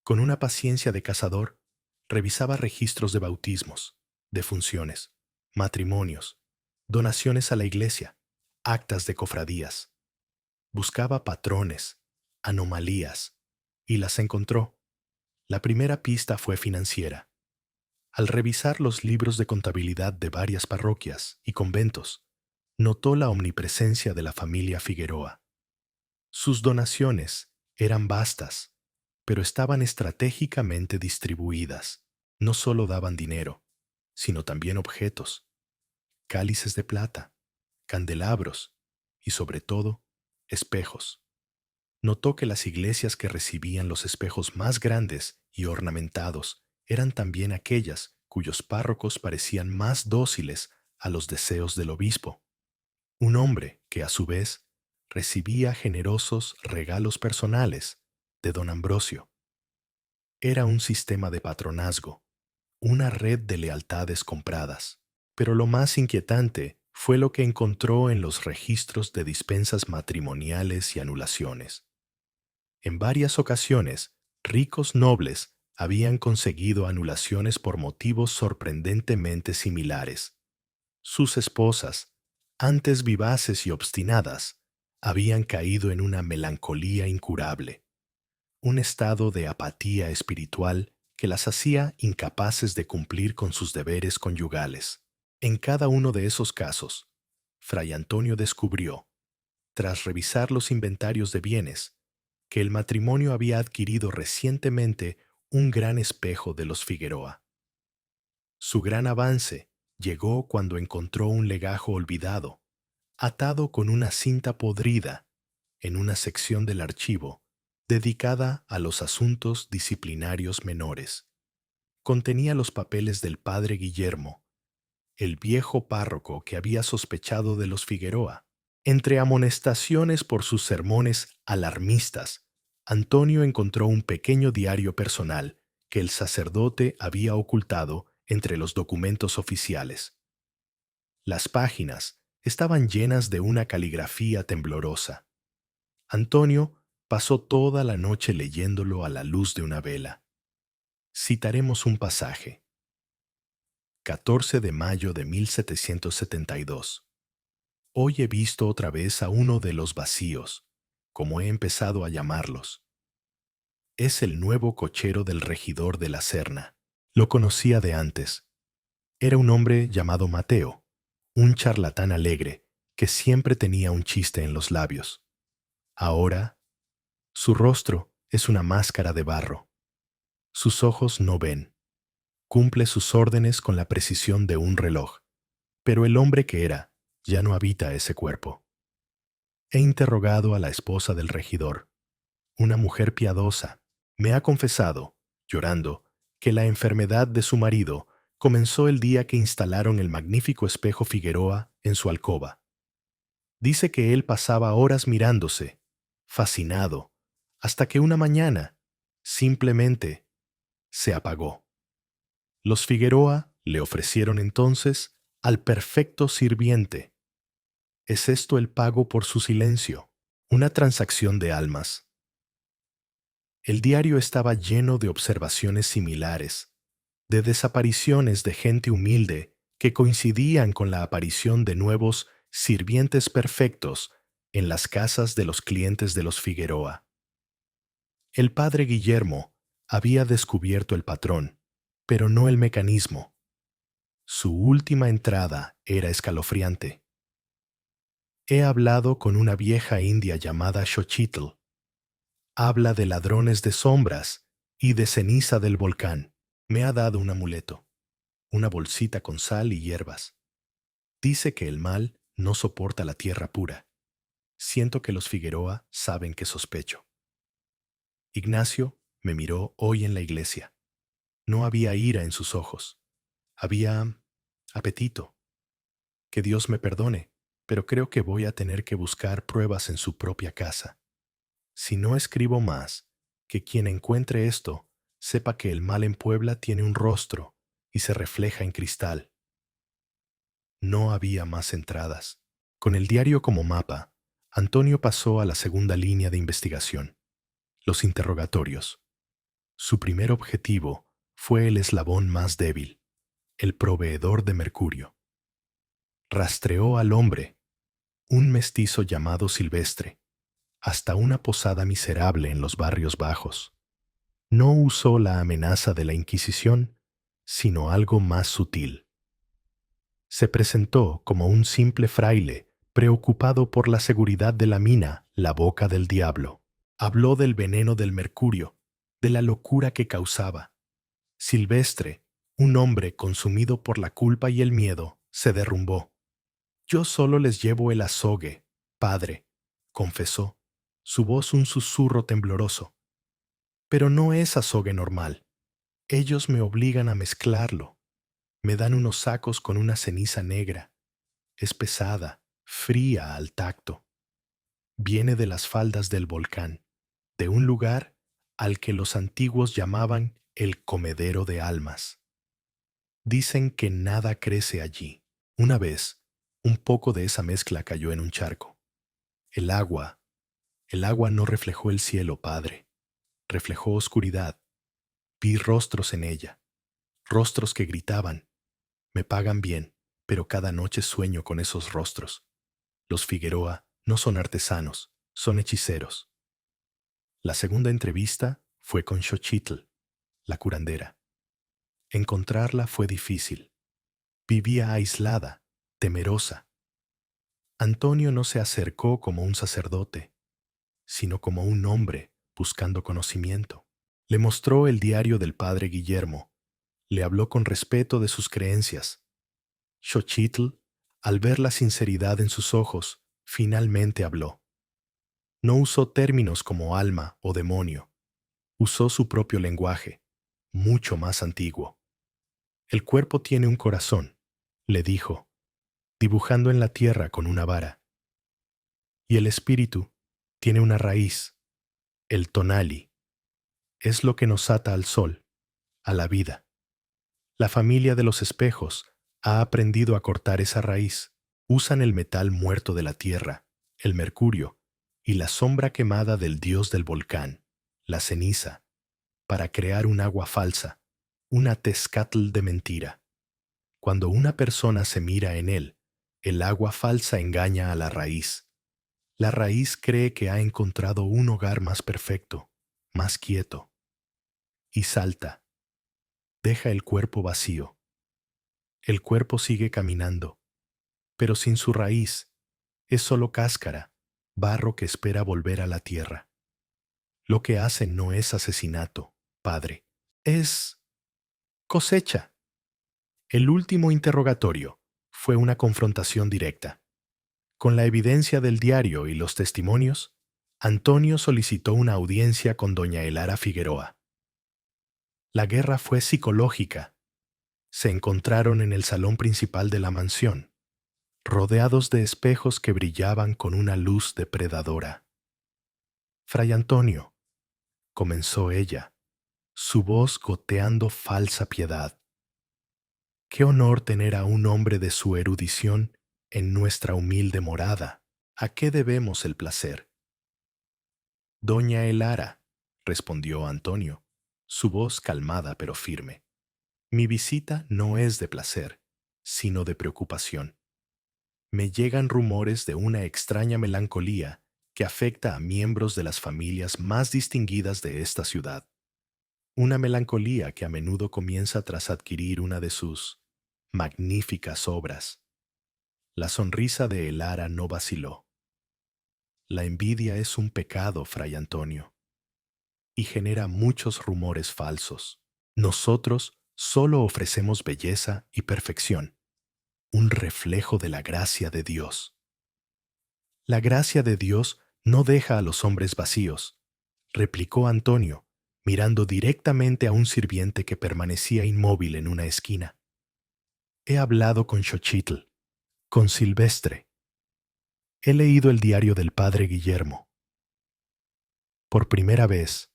con una paciencia de cazador, revisaba registros de bautismos, defunciones, matrimonios, donaciones a la iglesia, actas de cofradías. Buscaba patrones, anomalías, y las encontró. La primera pista fue financiera. Al revisar los libros de contabilidad de varias parroquias y conventos, notó la omnipresencia de la familia Figueroa. Sus donaciones eran vastas, pero estaban estratégicamente distribuidas. No solo daban dinero, sino también objetos, cálices de plata, candelabros y, sobre todo, espejos. Notó que las iglesias que recibían los espejos más grandes y ornamentados eran también aquellas cuyos párrocos parecían más dóciles a los deseos del obispo. Un hombre que, a su vez, recibía generosos regalos personales de don Ambrosio. Era un sistema de patronazgo, una red de lealtades compradas. Pero lo más inquietante fue lo que encontró en los registros de dispensas matrimoniales y anulaciones. En varias ocasiones, ricos nobles habían conseguido anulaciones por motivos sorprendentemente similares. Sus esposas, antes vivaces y obstinadas, habían caído en una melancolía incurable, un estado de apatía espiritual que las hacía incapaces de cumplir con sus deberes conyugales. En cada uno de esos casos, Fray Antonio descubrió, tras revisar los inventarios de bienes, que el matrimonio había adquirido recientemente un gran espejo de los Figueroa. Su gran avance llegó cuando encontró un legajo olvidado, atado con una cinta podrida, en una sección del archivo dedicada a los asuntos disciplinarios menores. Contenía los papeles del padre Guillermo, el viejo párroco que había sospechado de los Figueroa. Entre amonestaciones por sus sermones alarmistas, Antonio encontró un pequeño diario personal que el sacerdote había ocultado entre los documentos oficiales. Las páginas estaban llenas de una caligrafía temblorosa. Antonio pasó toda la noche leyéndolo a la luz de una vela. Citaremos un pasaje. 14 de mayo de 1772. Hoy he visto otra vez a uno de los vacíos, como he empezado a llamarlos. Es el nuevo cochero del regidor de la Serna. Lo conocía de antes. Era un hombre llamado Mateo, un charlatán alegre que siempre tenía un chiste en los labios. Ahora, su rostro es una máscara de barro. Sus ojos no ven. Cumple sus órdenes con la precisión de un reloj. Pero el hombre que era ya no habita ese cuerpo. He interrogado a la esposa del regidor, una mujer piadosa. Me ha confesado, llorando, que la enfermedad de su marido comenzó el día que instalaron el magnífico espejo Figueroa en su alcoba. Dice que él pasaba horas mirándose, fascinado, hasta que una mañana, simplemente, se apagó. Los Figueroa le ofrecieron entonces al perfecto sirviente. ¿Es esto el pago por su silencio? Una transacción de almas. El diario estaba lleno de observaciones similares, de desapariciones de gente humilde que coincidían con la aparición de nuevos sirvientes perfectos en las casas de los clientes de los Figueroa. El padre Guillermo había descubierto el patrón, pero no el mecanismo. Su última entrada era escalofriante. He hablado con una vieja india llamada Xochitl. Habla de ladrones de sombras y de ceniza del volcán. Me ha dado un amuleto, una bolsita con sal y hierbas. Dice que el mal no soporta la tierra pura. Siento que los Figueroa saben que sospecho. Ignacio me miró hoy en la iglesia. No había ira en sus ojos. Había apetito. Que Dios me perdone, pero creo que voy a tener que buscar pruebas en su propia casa. Si no escribo más, que quien encuentre esto sepa que el mal en Puebla tiene un rostro y se refleja en cristal. No había más entradas. Con el diario como mapa, Antonio pasó a la segunda línea de investigación, los interrogatorios. Su primer objetivo fue el eslabón más débil, el proveedor de mercurio. Rastreó al hombre, un mestizo llamado Silvestre, hasta una posada miserable en los barrios bajos. No usó la amenaza de la Inquisición, sino algo más sutil. Se presentó como un simple fraile preocupado por la seguridad de la mina, la boca del diablo. Habló del veneno del mercurio, de la locura que causaba. Silvestre, un hombre consumido por la culpa y el miedo, se derrumbó. Yo solo les llevo el azogue, padre, confesó, su voz un susurro tembloroso. Pero no es azogue normal. Ellos me obligan a mezclarlo. Me dan unos sacos con una ceniza negra. Es pesada, fría al tacto. Viene de las faldas del volcán, de un lugar al que los antiguos llamaban el comedero de almas. Dicen que nada crece allí. Una vez, un poco de esa mezcla cayó en un charco. El agua no reflejó el cielo, padre. Reflejó oscuridad. Vi rostros en ella, rostros que gritaban, me pagan bien, pero cada noche sueño con esos rostros. Los Figueroa no son artesanos, son hechiceros. La segunda entrevista fue con Xochitl, la curandera. Encontrarla fue difícil. Vivía aislada, temerosa. Antonio no se acercó como un sacerdote, sino como un hombre buscando conocimiento. Le mostró el diario del padre Guillermo. Le habló con respeto de sus creencias. Xochitl, al ver la sinceridad en sus ojos, finalmente habló. No usó términos como alma o demonio. Usó su propio lenguaje, mucho más antiguo. El cuerpo tiene un corazón, le dijo, dibujando en la tierra con una vara. Y el espíritu tiene una raíz, el tonali. Es lo que nos ata al sol, a la vida. La familia de los espejos ha aprendido a cortar esa raíz. Usan el metal muerto de la tierra, el mercurio, y la sombra quemada del dios del volcán, la ceniza, para crear un agua falsa, una tezcatl de mentira. Cuando una persona se mira en él, el agua falsa engaña a la raíz. La raíz cree que ha encontrado un hogar más perfecto, más quieto, y salta. Deja el cuerpo vacío. El cuerpo sigue caminando, pero sin su raíz, es solo cáscara, barro que espera volver a la tierra. Lo que hace no es asesinato, padre, es cosecha. El último interrogatorio fue una confrontación directa. Con la evidencia del diario y los testimonios, Antonio solicitó una audiencia con doña Elara Figueroa. La guerra fue psicológica. Se encontraron en el salón principal de la mansión, rodeados de espejos que brillaban con una luz depredadora. Fray Antonio, comenzó ella, su voz goteando falsa piedad. Qué honor tener a un hombre de su erudición en nuestra humilde morada. ¿A qué debemos el placer? Doña Elara, respondió Antonio, su voz calmada pero firme. Mi visita no es de placer, sino de preocupación. Me llegan rumores de una extraña melancolía que afecta a miembros de las familias más distinguidas de esta ciudad. Una melancolía que a menudo comienza tras adquirir una de sus magníficas obras. La sonrisa de Elara no vaciló. La envidia es un pecado, Fray Antonio, y genera muchos rumores falsos. Nosotros solo ofrecemos belleza y perfección, un reflejo de la gracia de Dios. La gracia de Dios no deja a los hombres vacíos, replicó Antonio, mirando directamente a un sirviente que permanecía inmóvil en una esquina. He hablado con Xochitl, con Silvestre. He leído el diario del padre Guillermo. Por primera vez,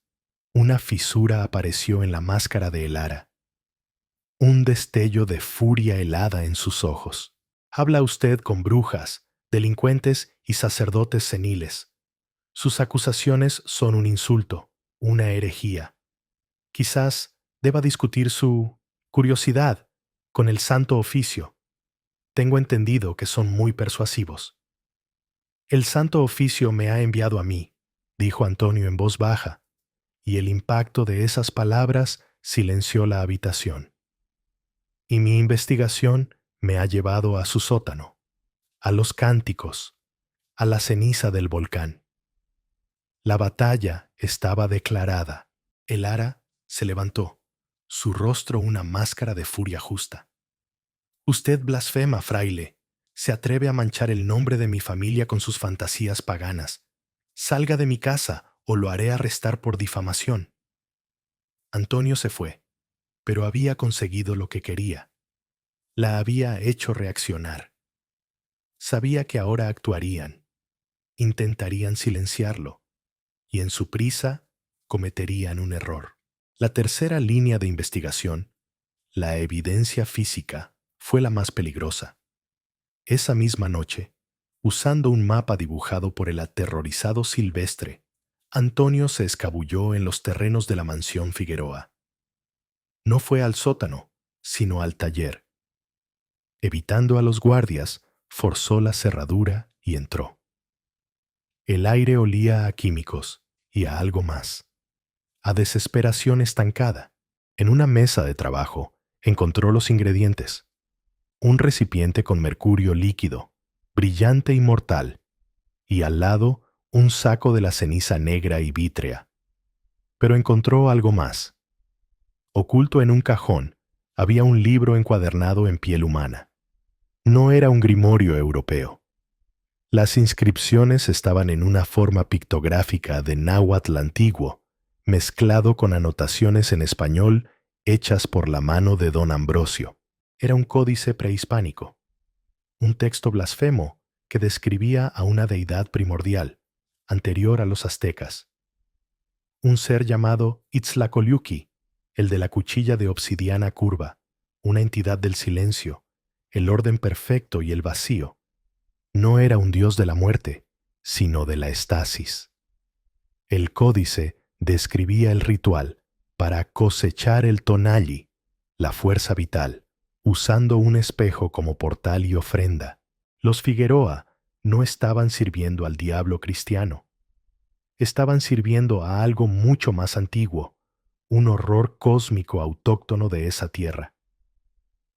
una fisura apareció en la máscara de Elara, un destello de furia helada en sus ojos. Habla usted con brujas, delincuentes y sacerdotes seniles. Sus acusaciones son un insulto, una herejía. Quizás deba discutir su curiosidad con el Santo Oficio. Tengo entendido que son muy persuasivos. El Santo Oficio me ha enviado a mí, dijo Antonio en voz baja, y el impacto de esas palabras silenció la habitación. Y mi investigación me ha llevado a su sótano, a los cánticos, a la ceniza del volcán. La batalla estaba declarada. Elara se levantó, su rostro una máscara de furia justa. Usted blasfema, fraile. Se atreve a manchar el nombre de mi familia con sus fantasías paganas. Salga de mi casa o lo haré arrestar por difamación. Antonio se fue, pero había conseguido lo que quería. La había hecho reaccionar. Sabía que ahora actuarían. Intentarían silenciarlo, y en su prisa cometerían un error. La tercera línea de investigación, la evidencia física, fue la más peligrosa. Esa misma noche, usando un mapa dibujado por el aterrorizado Silvestre, Antonio se escabulló en los terrenos de la mansión Figueroa. No fue al sótano, sino al taller. Evitando a los guardias, forzó la cerradura y entró. El aire olía a químicos y a algo más, a desesperación estancada. En una mesa de trabajo encontró los ingredientes: un recipiente con mercurio líquido, brillante y mortal, y al lado un saco de la ceniza negra y vítrea. Pero encontró algo más. Oculto en un cajón había un libro encuadernado en piel humana. No era un grimorio europeo. Las inscripciones estaban en una forma pictográfica de náhuatl antiguo, mezclado con anotaciones en español hechas por la mano de don Ambrosio. Era un códice prehispánico, un texto blasfemo que describía a una deidad primordial, anterior a los aztecas. Un ser llamado Itzlacoliuqui, el de la cuchilla de obsidiana curva, una entidad del silencio, el orden perfecto y el vacío. No era un dios de la muerte, sino de la estasis. El códice describía el ritual para cosechar el tonalli, la fuerza vital, usando un espejo como portal y ofrenda. Los Figueroa no estaban sirviendo al diablo cristiano. Estaban sirviendo a algo mucho más antiguo, un horror cósmico autóctono de esa tierra.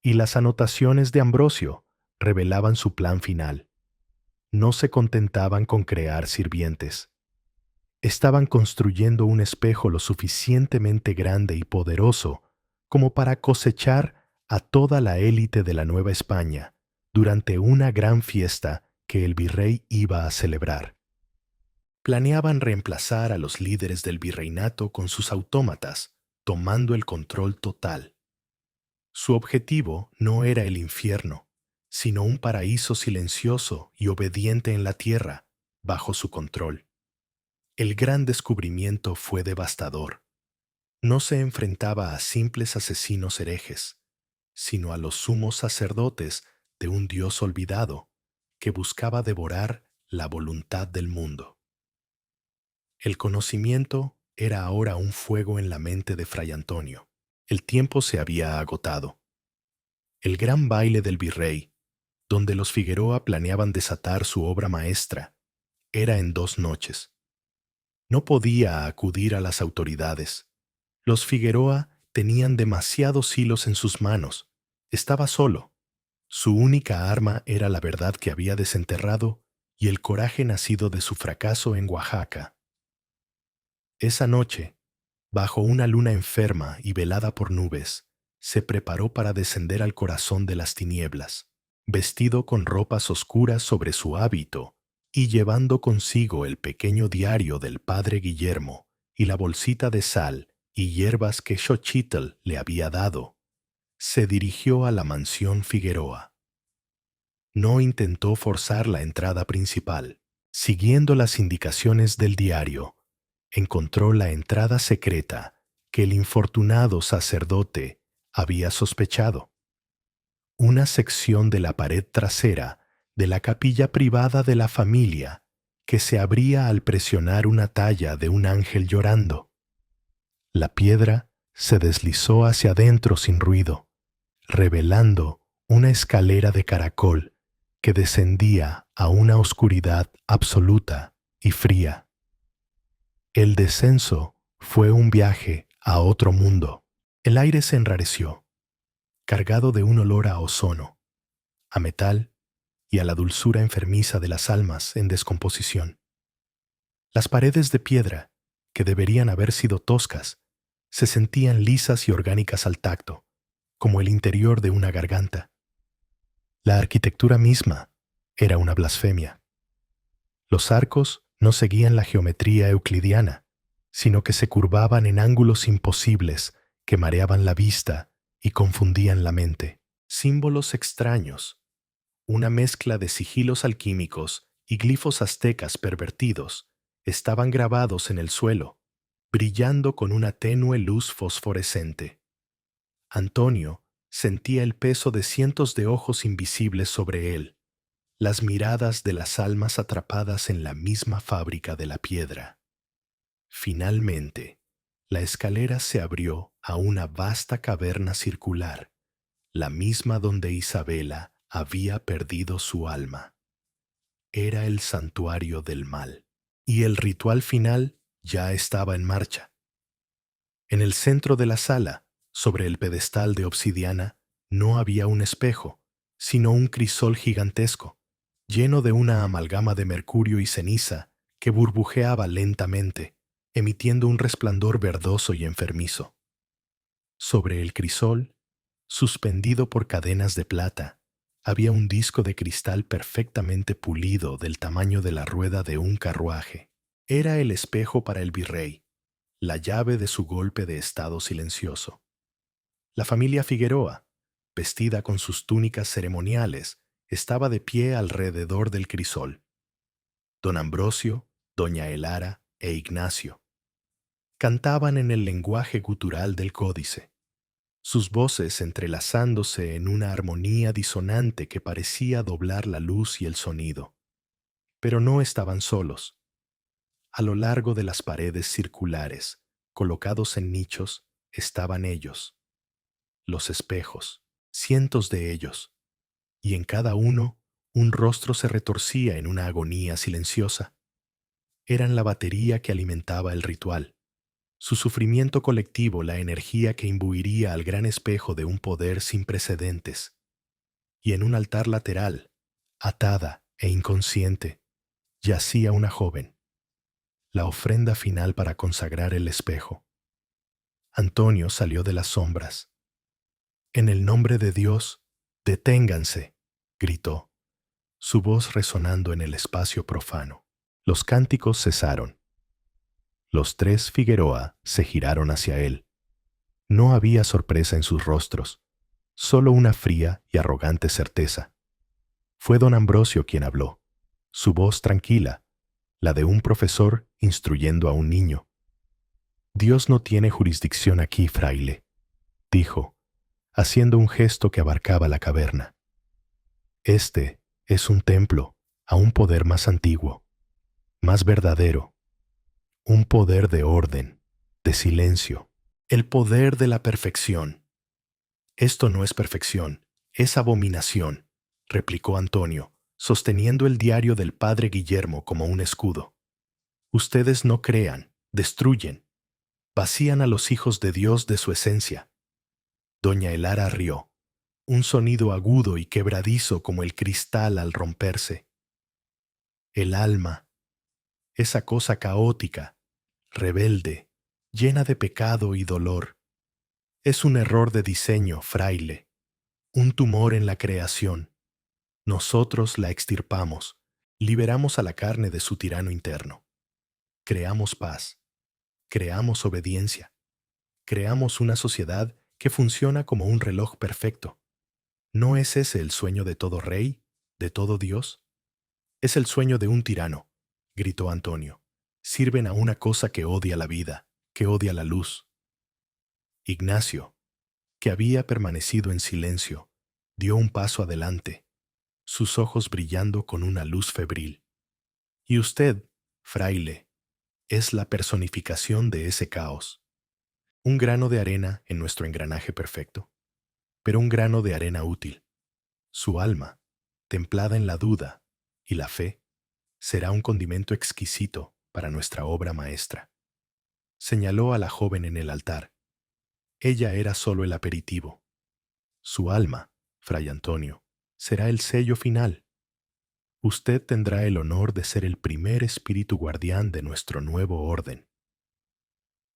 Y las anotaciones de Ambrosio revelaban su plan final. No se contentaban con crear sirvientes. Estaban construyendo un espejo lo suficientemente grande y poderoso como para cosechar a toda la élite de la Nueva España durante una gran fiesta que el virrey iba a celebrar. Planeaban reemplazar a los líderes del virreinato con sus autómatas, tomando el control total. Su objetivo no era el infierno, sino un paraíso silencioso y obediente en la tierra, bajo su control. El gran descubrimiento fue devastador. No se enfrentaba a simples asesinos herejes, sino a los sumos sacerdotes de un Dios olvidado que buscaba devorar la voluntad del mundo. El conocimiento era ahora un fuego en la mente de Fray Antonio. El tiempo se había agotado. El gran baile del virrey, donde los Figueroa planeaban desatar su obra maestra, era en 2 noches. No podía acudir a las autoridades. Los Figueroa tenían demasiados hilos en sus manos. Estaba solo. Su única arma era la verdad que había desenterrado y el coraje nacido de su fracaso en Oaxaca. Esa noche, bajo una luna enferma y velada por nubes, se preparó para descender al corazón de las tinieblas. Vestido con ropas oscuras sobre su hábito, y llevando consigo el pequeño diario del padre Guillermo y la bolsita de sal y hierbas que Xochitl le había dado, se dirigió a la mansión Figueroa. No intentó forzar la entrada principal. Siguiendo las indicaciones del diario, encontró la entrada secreta que el infortunado sacerdote había sospechado. Una sección de la pared trasera de la capilla privada de la familia que se abría al presionar una talla de un ángel llorando. La piedra se deslizó hacia adentro sin ruido, revelando una escalera de caracol que descendía a una oscuridad absoluta y fría. El descenso fue un viaje a otro mundo. El aire se enrareció, cargado de un olor a ozono, a metal y a la dulzura enfermiza de las almas en descomposición. Las paredes de piedra, que deberían haber sido toscas, se sentían lisas y orgánicas al tacto, como el interior de una garganta. La arquitectura misma era una blasfemia. Los arcos no seguían la geometría euclidiana, sino que se curvaban en ángulos imposibles que mareaban la vista y confundían la mente. Símbolos extraños, una mezcla de sigilos alquímicos y glifos aztecas pervertidos, estaban grabados en el suelo, brillando con una tenue luz fosforescente. Antonio sentía el peso de cientos de ojos invisibles sobre él, las miradas de las almas atrapadas en la misma fábrica de la piedra. Finalmente, la escalera se abrió a una vasta caverna circular, la misma donde Isabela había perdido su alma. Era el santuario del mal, y el ritual final ya estaba en marcha. En el centro de la sala, sobre el pedestal de obsidiana, no había un espejo, sino un crisol gigantesco, lleno de una amalgama de mercurio y ceniza que burbujeaba lentamente, emitiendo un resplandor verdoso y enfermizo. Sobre el crisol, suspendido por cadenas de plata, había un disco de cristal perfectamente pulido del tamaño de la rueda de un carruaje. Era el espejo para el virrey, la llave de su golpe de estado silencioso. La familia Figueroa, vestida con sus túnicas ceremoniales, estaba de pie alrededor del crisol. Don Ambrosio, doña Elara e Ignacio cantaban en el lenguaje gutural del códice, sus voces entrelazándose en una armonía disonante que parecía doblar la luz y el sonido. Pero no estaban solos. A lo largo de las paredes circulares, colocados en nichos, estaban ellos, los espejos, cientos de ellos, y en cada uno un rostro se retorcía en una agonía silenciosa. Eran la batería que alimentaba el ritual, su sufrimiento colectivo la energía que imbuiría al gran espejo de un poder sin precedentes. Y en un altar lateral, atada e inconsciente, yacía una joven, la ofrenda final para consagrar el espejo. Antonio salió de las sombras. «En el nombre de Dios, deténganse», gritó, su voz resonando en el espacio profano. Los cánticos cesaron. Los tres Figueroa se giraron hacia él. No había sorpresa en sus rostros, solo una fría y arrogante certeza. Fue don Ambrosio quien habló, su voz tranquila, la de un profesor instruyendo a un niño. «Dios no tiene jurisdicción aquí, fraile», dijo, haciendo un gesto que abarcaba la caverna. «Este es un templo a un poder más antiguo, más verdadero, un poder de orden, de silencio, el poder de la perfección». «Esto no es perfección, es abominación», replicó Antonio, sosteniendo el diario del padre Guillermo como un escudo. «Ustedes no crean, destruyen, vacían a los hijos de Dios de su esencia». Doña Elara rió, un sonido agudo y quebradizo como el cristal al romperse. «El alma, esa cosa caótica, rebelde, llena de pecado y dolor, es un error de diseño, fraile, un tumor en la creación. Nosotros la extirpamos, Liberamos a la carne de su tirano interno. Creamos paz. Creamos obediencia. Creamos una sociedad que funciona como un reloj perfecto. ¿No es ese el sueño de todo rey, de todo Dios? Es el sueño de un tirano, gritó Antonio. Sirven a una cosa que odia la vida, que odia la luz. Ignacio, que había permanecido en silencio, dio un paso adelante, sus ojos brillando con una luz febril. Y usted, fraile, es la personificación de ese caos. Un grano de arena en nuestro engranaje perfecto, pero un grano de arena útil. Su alma, templada en la duda y la fe, será un condimento exquisito para nuestra obra maestra. Señaló a la joven en el altar. Ella era solo el aperitivo. Su alma, Fray Antonio, será el sello final. Usted tendrá el honor de ser el primer espíritu guardián de nuestro nuevo orden.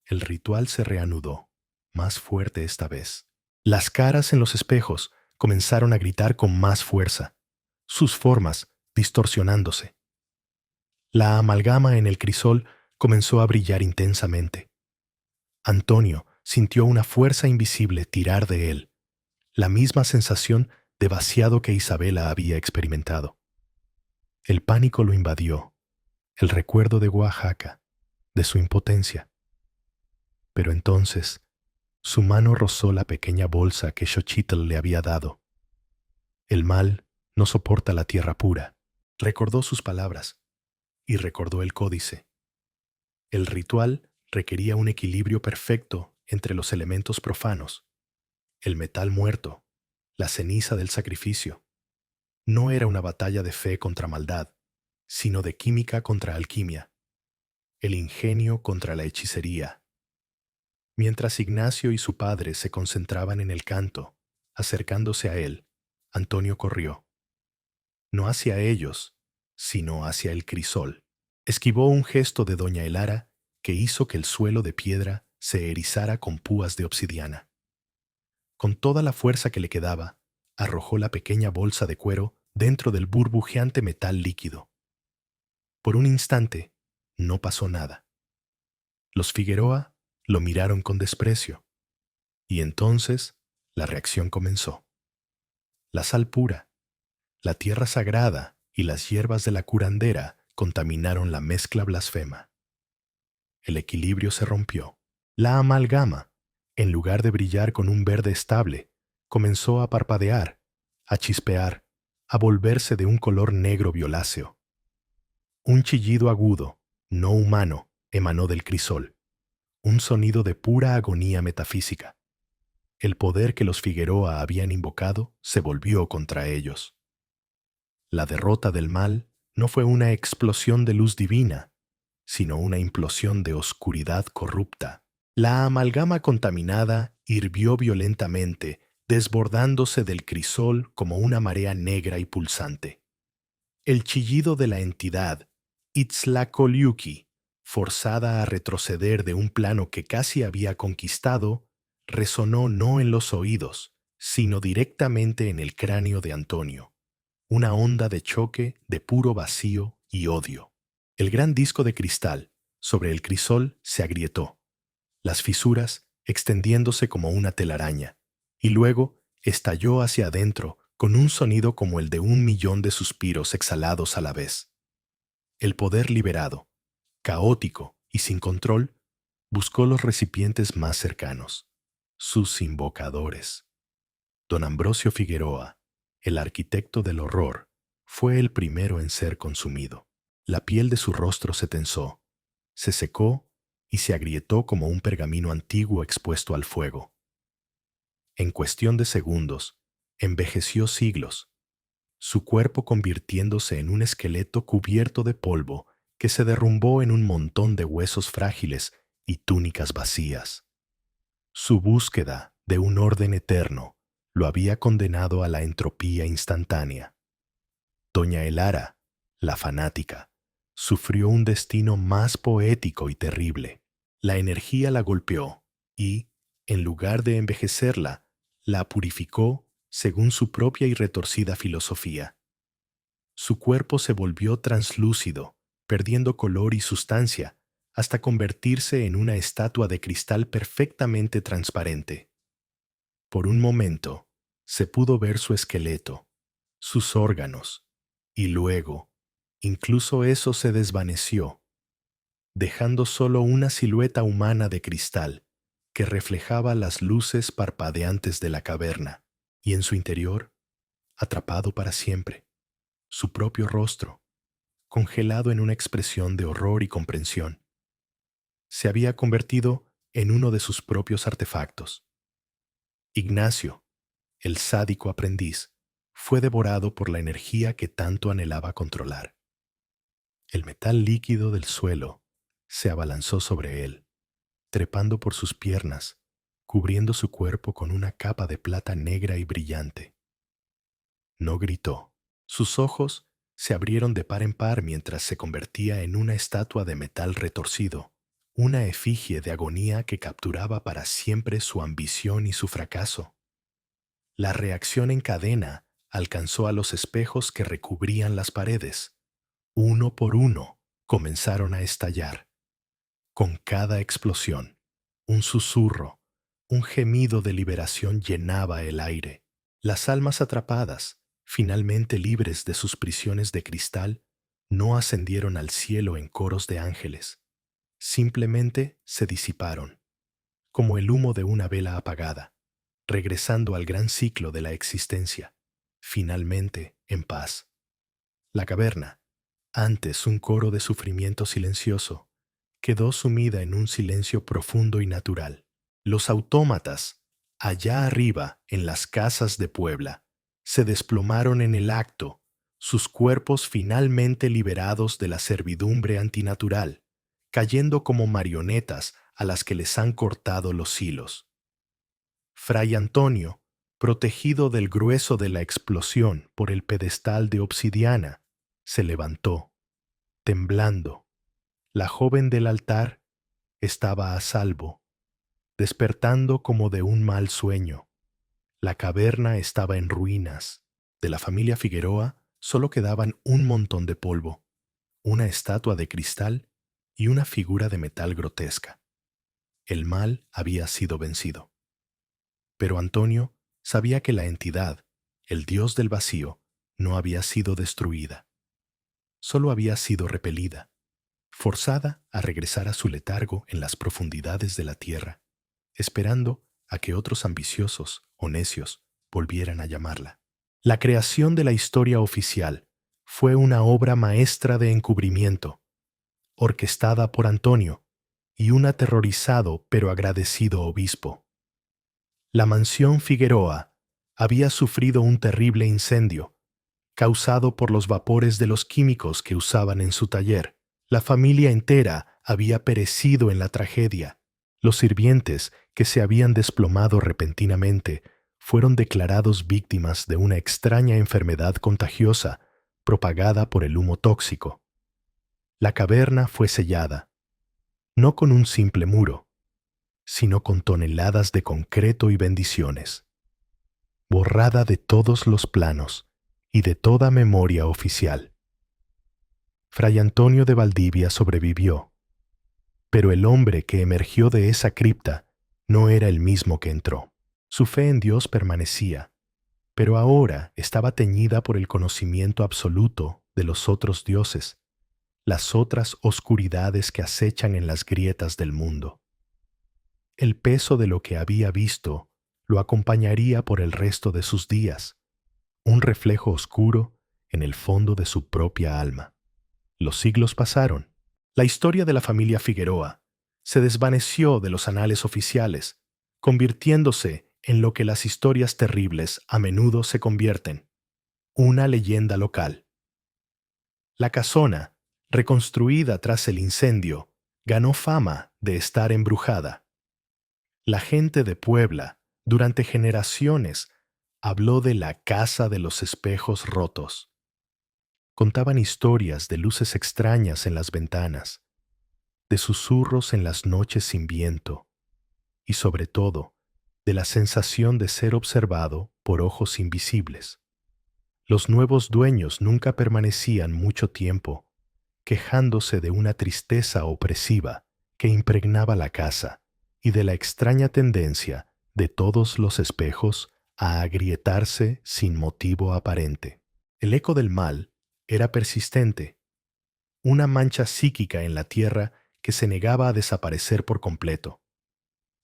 El ritual se reanudó, más fuerte esta vez. Las caras en los espejos comenzaron a gritar con más fuerza, sus formas distorsionándose. La amalgama en el crisol comenzó a brillar intensamente. Antonio sintió una fuerza invisible tirar de él, la misma sensación de vaciado que Isabela había experimentado. El pánico lo invadió, el recuerdo de Oaxaca, de su impotencia. Pero entonces, su mano rozó la pequeña bolsa que Xochitl le había dado. El mal no soporta la tierra pura. Recordó sus palabras y recordó el códice. El ritual requería un equilibrio perfecto entre los elementos profanos, el metal muerto, la ceniza del sacrificio. No era una batalla de fe contra maldad, sino de química contra alquimia, el ingenio contra la hechicería. Mientras Ignacio y su padre se concentraban en el canto, acercándose a él, Antonio corrió. No hacia ellos, sino hacia el crisol. Esquivó un gesto de doña Elara que hizo que el suelo de piedra se erizara con púas de obsidiana. Con toda la fuerza que le quedaba, arrojó la pequeña bolsa de cuero dentro del burbujeante metal líquido. Por un instante, no pasó nada. Los Figueroa lo miraron con desprecio. Y entonces, la reacción comenzó. La sal pura, la tierra sagrada y las hierbas de la curandera contaminaron la mezcla blasfema. El equilibrio se rompió. La amalgama, en lugar de brillar con un verde estable, comenzó a parpadear, a chispear, a volverse de un color negro violáceo. Un chillido agudo, no humano, emanó del crisol, un sonido de pura agonía metafísica. El poder que los Figueroa habían invocado se volvió contra ellos. La derrota del mal no fue una explosión de luz divina, sino una implosión de oscuridad corrupta. La amalgama contaminada hirvió violentamente, desbordándose del crisol como una marea negra y pulsante. El chillido de la entidad, Itzlacoliuqui, forzada a retroceder de un plano que casi había conquistado, resonó no en los oídos, sino directamente en el cráneo de Antonio, una onda de choque de puro vacío y odio. El gran disco de cristal sobre el crisol se agrietó, las fisuras extendiéndose como una telaraña, y luego estalló hacia adentro con un sonido como el de 1.000.000 de suspiros exhalados a la vez. El poder liberado, caótico y sin control, buscó los recipientes más cercanos, sus invocadores. Don Ambrosio Figueroa, el arquitecto del horror, fue el primero en ser consumido. La piel de su rostro se tensó, se secó y se agrietó como un pergamino antiguo expuesto al fuego. En cuestión de segundos, envejeció siglos, su cuerpo convirtiéndose en un esqueleto cubierto de polvo que se derrumbó en un montón de huesos frágiles y túnicas vacías. Su búsqueda de un orden eterno lo había condenado a la entropía instantánea. Doña Elara, la fanática, sufrió un destino más poético y terrible. La energía la golpeó y, en lugar de envejecerla, la purificó según su propia y retorcida filosofía. Su cuerpo se volvió translúcido, perdiendo color y sustancia, hasta convertirse en una estatua de cristal perfectamente transparente. Por un momento, se pudo ver su esqueleto, sus órganos, y luego, incluso eso se desvaneció, dejando solo una silueta humana de cristal que reflejaba las luces parpadeantes de la caverna, y en su interior, atrapado para siempre, su propio rostro, congelado en una expresión de horror y comprensión. Se había convertido en uno de sus propios artefactos. Ignacio, el sádico aprendiz, fue devorado por la energía que tanto anhelaba controlar. El metal líquido del suelo se abalanzó sobre él, trepando por sus piernas, cubriendo su cuerpo con una capa de plata negra y brillante. No gritó. Sus ojos se abrieron de par en par mientras se convertía en una estatua de metal retorcido, una efigie de agonía que capturaba para siempre su ambición y su fracaso. La reacción en cadena alcanzó a los espejos que recubrían las paredes. Uno por uno comenzaron a estallar. Con cada explosión, un susurro, un gemido de liberación llenaba el aire. Las almas atrapadas, finalmente libres de sus prisiones de cristal, no ascendieron al cielo en coros de ángeles. Simplemente se disiparon, como el humo de una vela apagada, regresando al gran ciclo de la existencia, finalmente en paz. La caverna, antes un coro de sufrimiento silencioso, quedó sumida en un silencio profundo y natural. Los autómatas, allá arriba en las casas de Puebla, se desplomaron en el acto, sus cuerpos finalmente liberados de la servidumbre antinatural, cayendo como marionetas a las que les han cortado los hilos. Fray Antonio, protegido del grueso de la explosión por el pedestal de obsidiana, se levantó, temblando. La joven del altar estaba a salvo, despertando como de un mal sueño. La caverna estaba en ruinas. De la familia Figueroa solo quedaban un montón de polvo, una estatua de cristal y una figura de metal grotesca. El mal había sido vencido. Pero Antonio sabía que la entidad, el dios del vacío, no había sido destruida. Solo había sido repelida, forzada a regresar a su letargo en las profundidades de la tierra, esperando a que otros ambiciosos o necios volvieran a llamarla. La creación de la historia oficial fue una obra maestra de encubrimiento, orquestada por Antonio y un aterrorizado pero agradecido obispo. La mansión Figueroa había sufrido un terrible incendio, causado por los vapores de los químicos que usaban en su taller. La familia entera había perecido en la tragedia. Los sirvientes, que se habían desplomado repentinamente, fueron declarados víctimas de una extraña enfermedad contagiosa propagada por el humo tóxico. La caverna fue sellada, no con un simple muro, sino con toneladas de concreto y bendiciones, borrada de todos los planos y de toda memoria oficial. Fray Antonio de Valdivia sobrevivió, pero el hombre que emergió de esa cripta no era el mismo que entró. Su fe en Dios permanecía, pero ahora estaba teñida por el conocimiento absoluto de los otros dioses, las otras oscuridades que acechan en las grietas del mundo. El peso de lo que había visto lo acompañaría por el resto de sus días, un reflejo oscuro en el fondo de su propia alma. Los siglos pasaron. La historia de la familia Figueroa se desvaneció de los anales oficiales, convirtiéndose en lo que las historias terribles a menudo se convierten, una leyenda local. La casona, reconstruida tras el incendio, ganó fama de estar embrujada. La gente de Puebla, durante generaciones, habló de la casa de los espejos rotos. Contaban historias de luces extrañas en las ventanas, de susurros en las noches sin viento, y sobre todo, de la sensación de ser observado por ojos invisibles. Los nuevos dueños nunca permanecían mucho tiempo, quejándose de una tristeza opresiva que impregnaba la casa y de la extraña tendencia de todos los espejos a agrietarse sin motivo aparente. El eco del mal era persistente, una mancha psíquica en la tierra que se negaba a desaparecer por completo.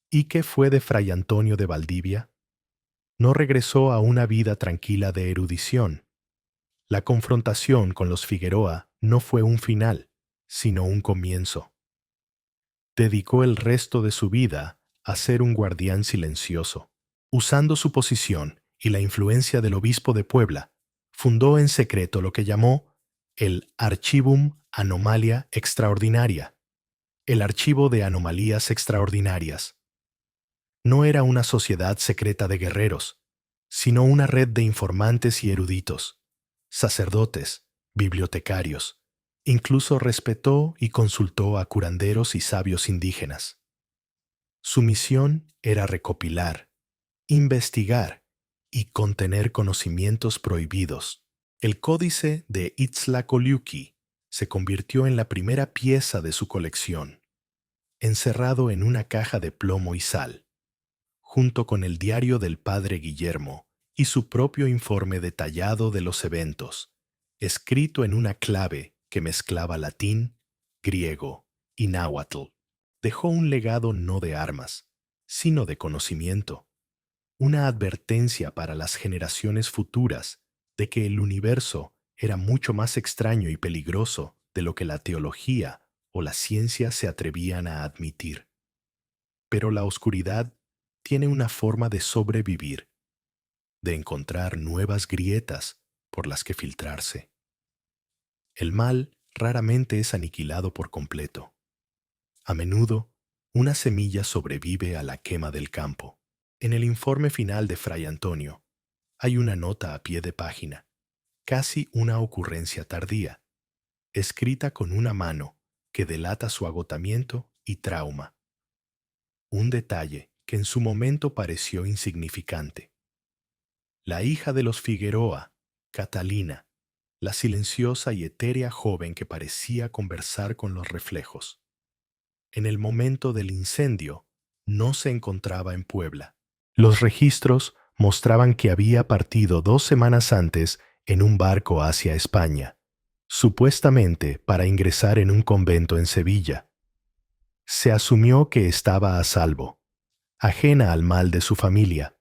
¿Y qué fue de Fray Antonio de Valdivia? No regresó a una vida tranquila de erudición. La confrontación con los Figueroa no fue un final, sino un comienzo. Dedicó el resto de su vida a ser un guardián silencioso. Usando su posición y la influencia del obispo de Puebla, fundó en secreto lo que llamó el Archivum Anomalia Extraordinaria, el Archivo de Anomalías Extraordinarias. No era una sociedad secreta de guerreros, sino una red de informantes y eruditos, sacerdotes, bibliotecarios. Incluso respetó y consultó a curanderos y sabios indígenas. Su misión era recopilar, investigar y contener conocimientos prohibidos. El Códice de Itzlacoliuqui se convirtió en la primera pieza de su colección, encerrado en una caja de plomo y sal, junto con el diario del padre Guillermo y su propio informe detallado de los eventos, escrito en una clave que mezclaba latín, griego y náhuatl. Dejó un legado no de armas, sino de conocimiento, una advertencia para las generaciones futuras de que el universo era mucho más extraño y peligroso de lo que la teología o la ciencia se atrevían a admitir. Pero la oscuridad tiene una forma de sobrevivir, de encontrar nuevas grietas por las que filtrarse. El mal raramente es aniquilado por completo. A menudo, una semilla sobrevive a la quema del campo. En el informe final de Fray Antonio, hay una nota a pie de página, casi una ocurrencia tardía, escrita con una mano que delata su agotamiento y trauma. Un detalle que en su momento pareció insignificante. La hija de los Figueroa, Catalina, la silenciosa y etérea joven que parecía conversar con los reflejos. En el momento del incendio, no se encontraba en Puebla. Los registros mostraban que había partido 2 semanas antes en un barco hacia España, supuestamente para ingresar en un convento en Sevilla. Se asumió que estaba a salvo, ajena al mal de su familia.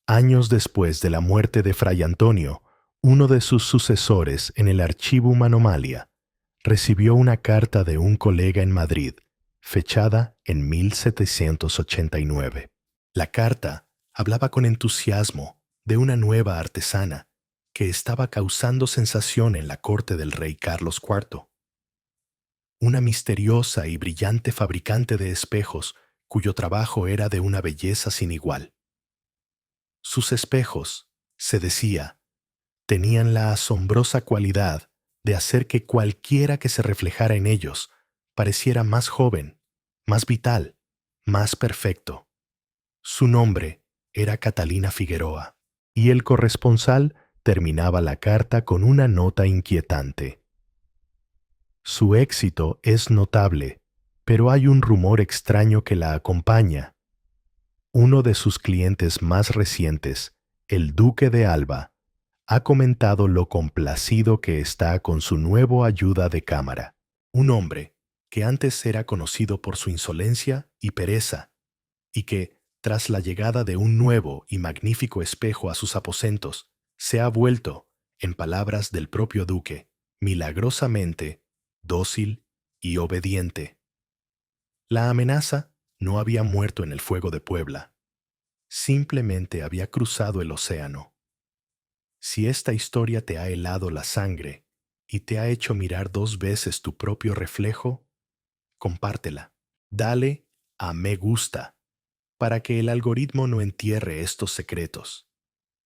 Años después de la muerte de Fray Antonio, uno de sus sucesores en el Archivum Anomalia recibió una carta de un colega en Madrid, fechada en 1789. La carta hablaba con entusiasmo de una nueva artesana que estaba causando sensación en la corte del rey Carlos IV. Una misteriosa y brillante fabricante de espejos cuyo trabajo era de una belleza sin igual. Sus espejos, se decía, tenían la asombrosa cualidad de hacer que cualquiera que se reflejara en ellos pareciera más joven, más vital, más perfecto. Su nombre era Catalina Figueroa, y el corresponsal terminaba la carta con una nota inquietante. Su éxito es notable, pero hay un rumor extraño que la acompaña. Uno de sus clientes más recientes, el duque de Alba, ha comentado lo complacido que está con su nuevo ayuda de cámara, un hombre que antes era conocido por su insolencia y pereza, y que, tras la llegada de un nuevo y magnífico espejo a sus aposentos, se ha vuelto, en palabras del propio duque, milagrosamente dócil y obediente. La amenaza no había muerto en el fuego de Puebla, simplemente había cruzado el océano. Si esta historia te ha helado la sangre y te ha hecho mirar 2 veces tu propio reflejo, compártela. Dale a me gusta para que el algoritmo no entierre estos secretos.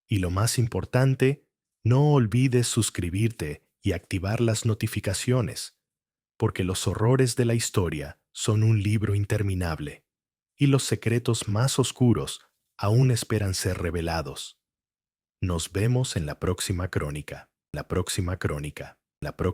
Y lo más importante, no olvides suscribirte y activar las notificaciones, porque los horrores de la historia son un libro interminable, y los secretos más oscuros aún esperan ser revelados. Nos vemos en la próxima crónica. La próxima crónica. La próxima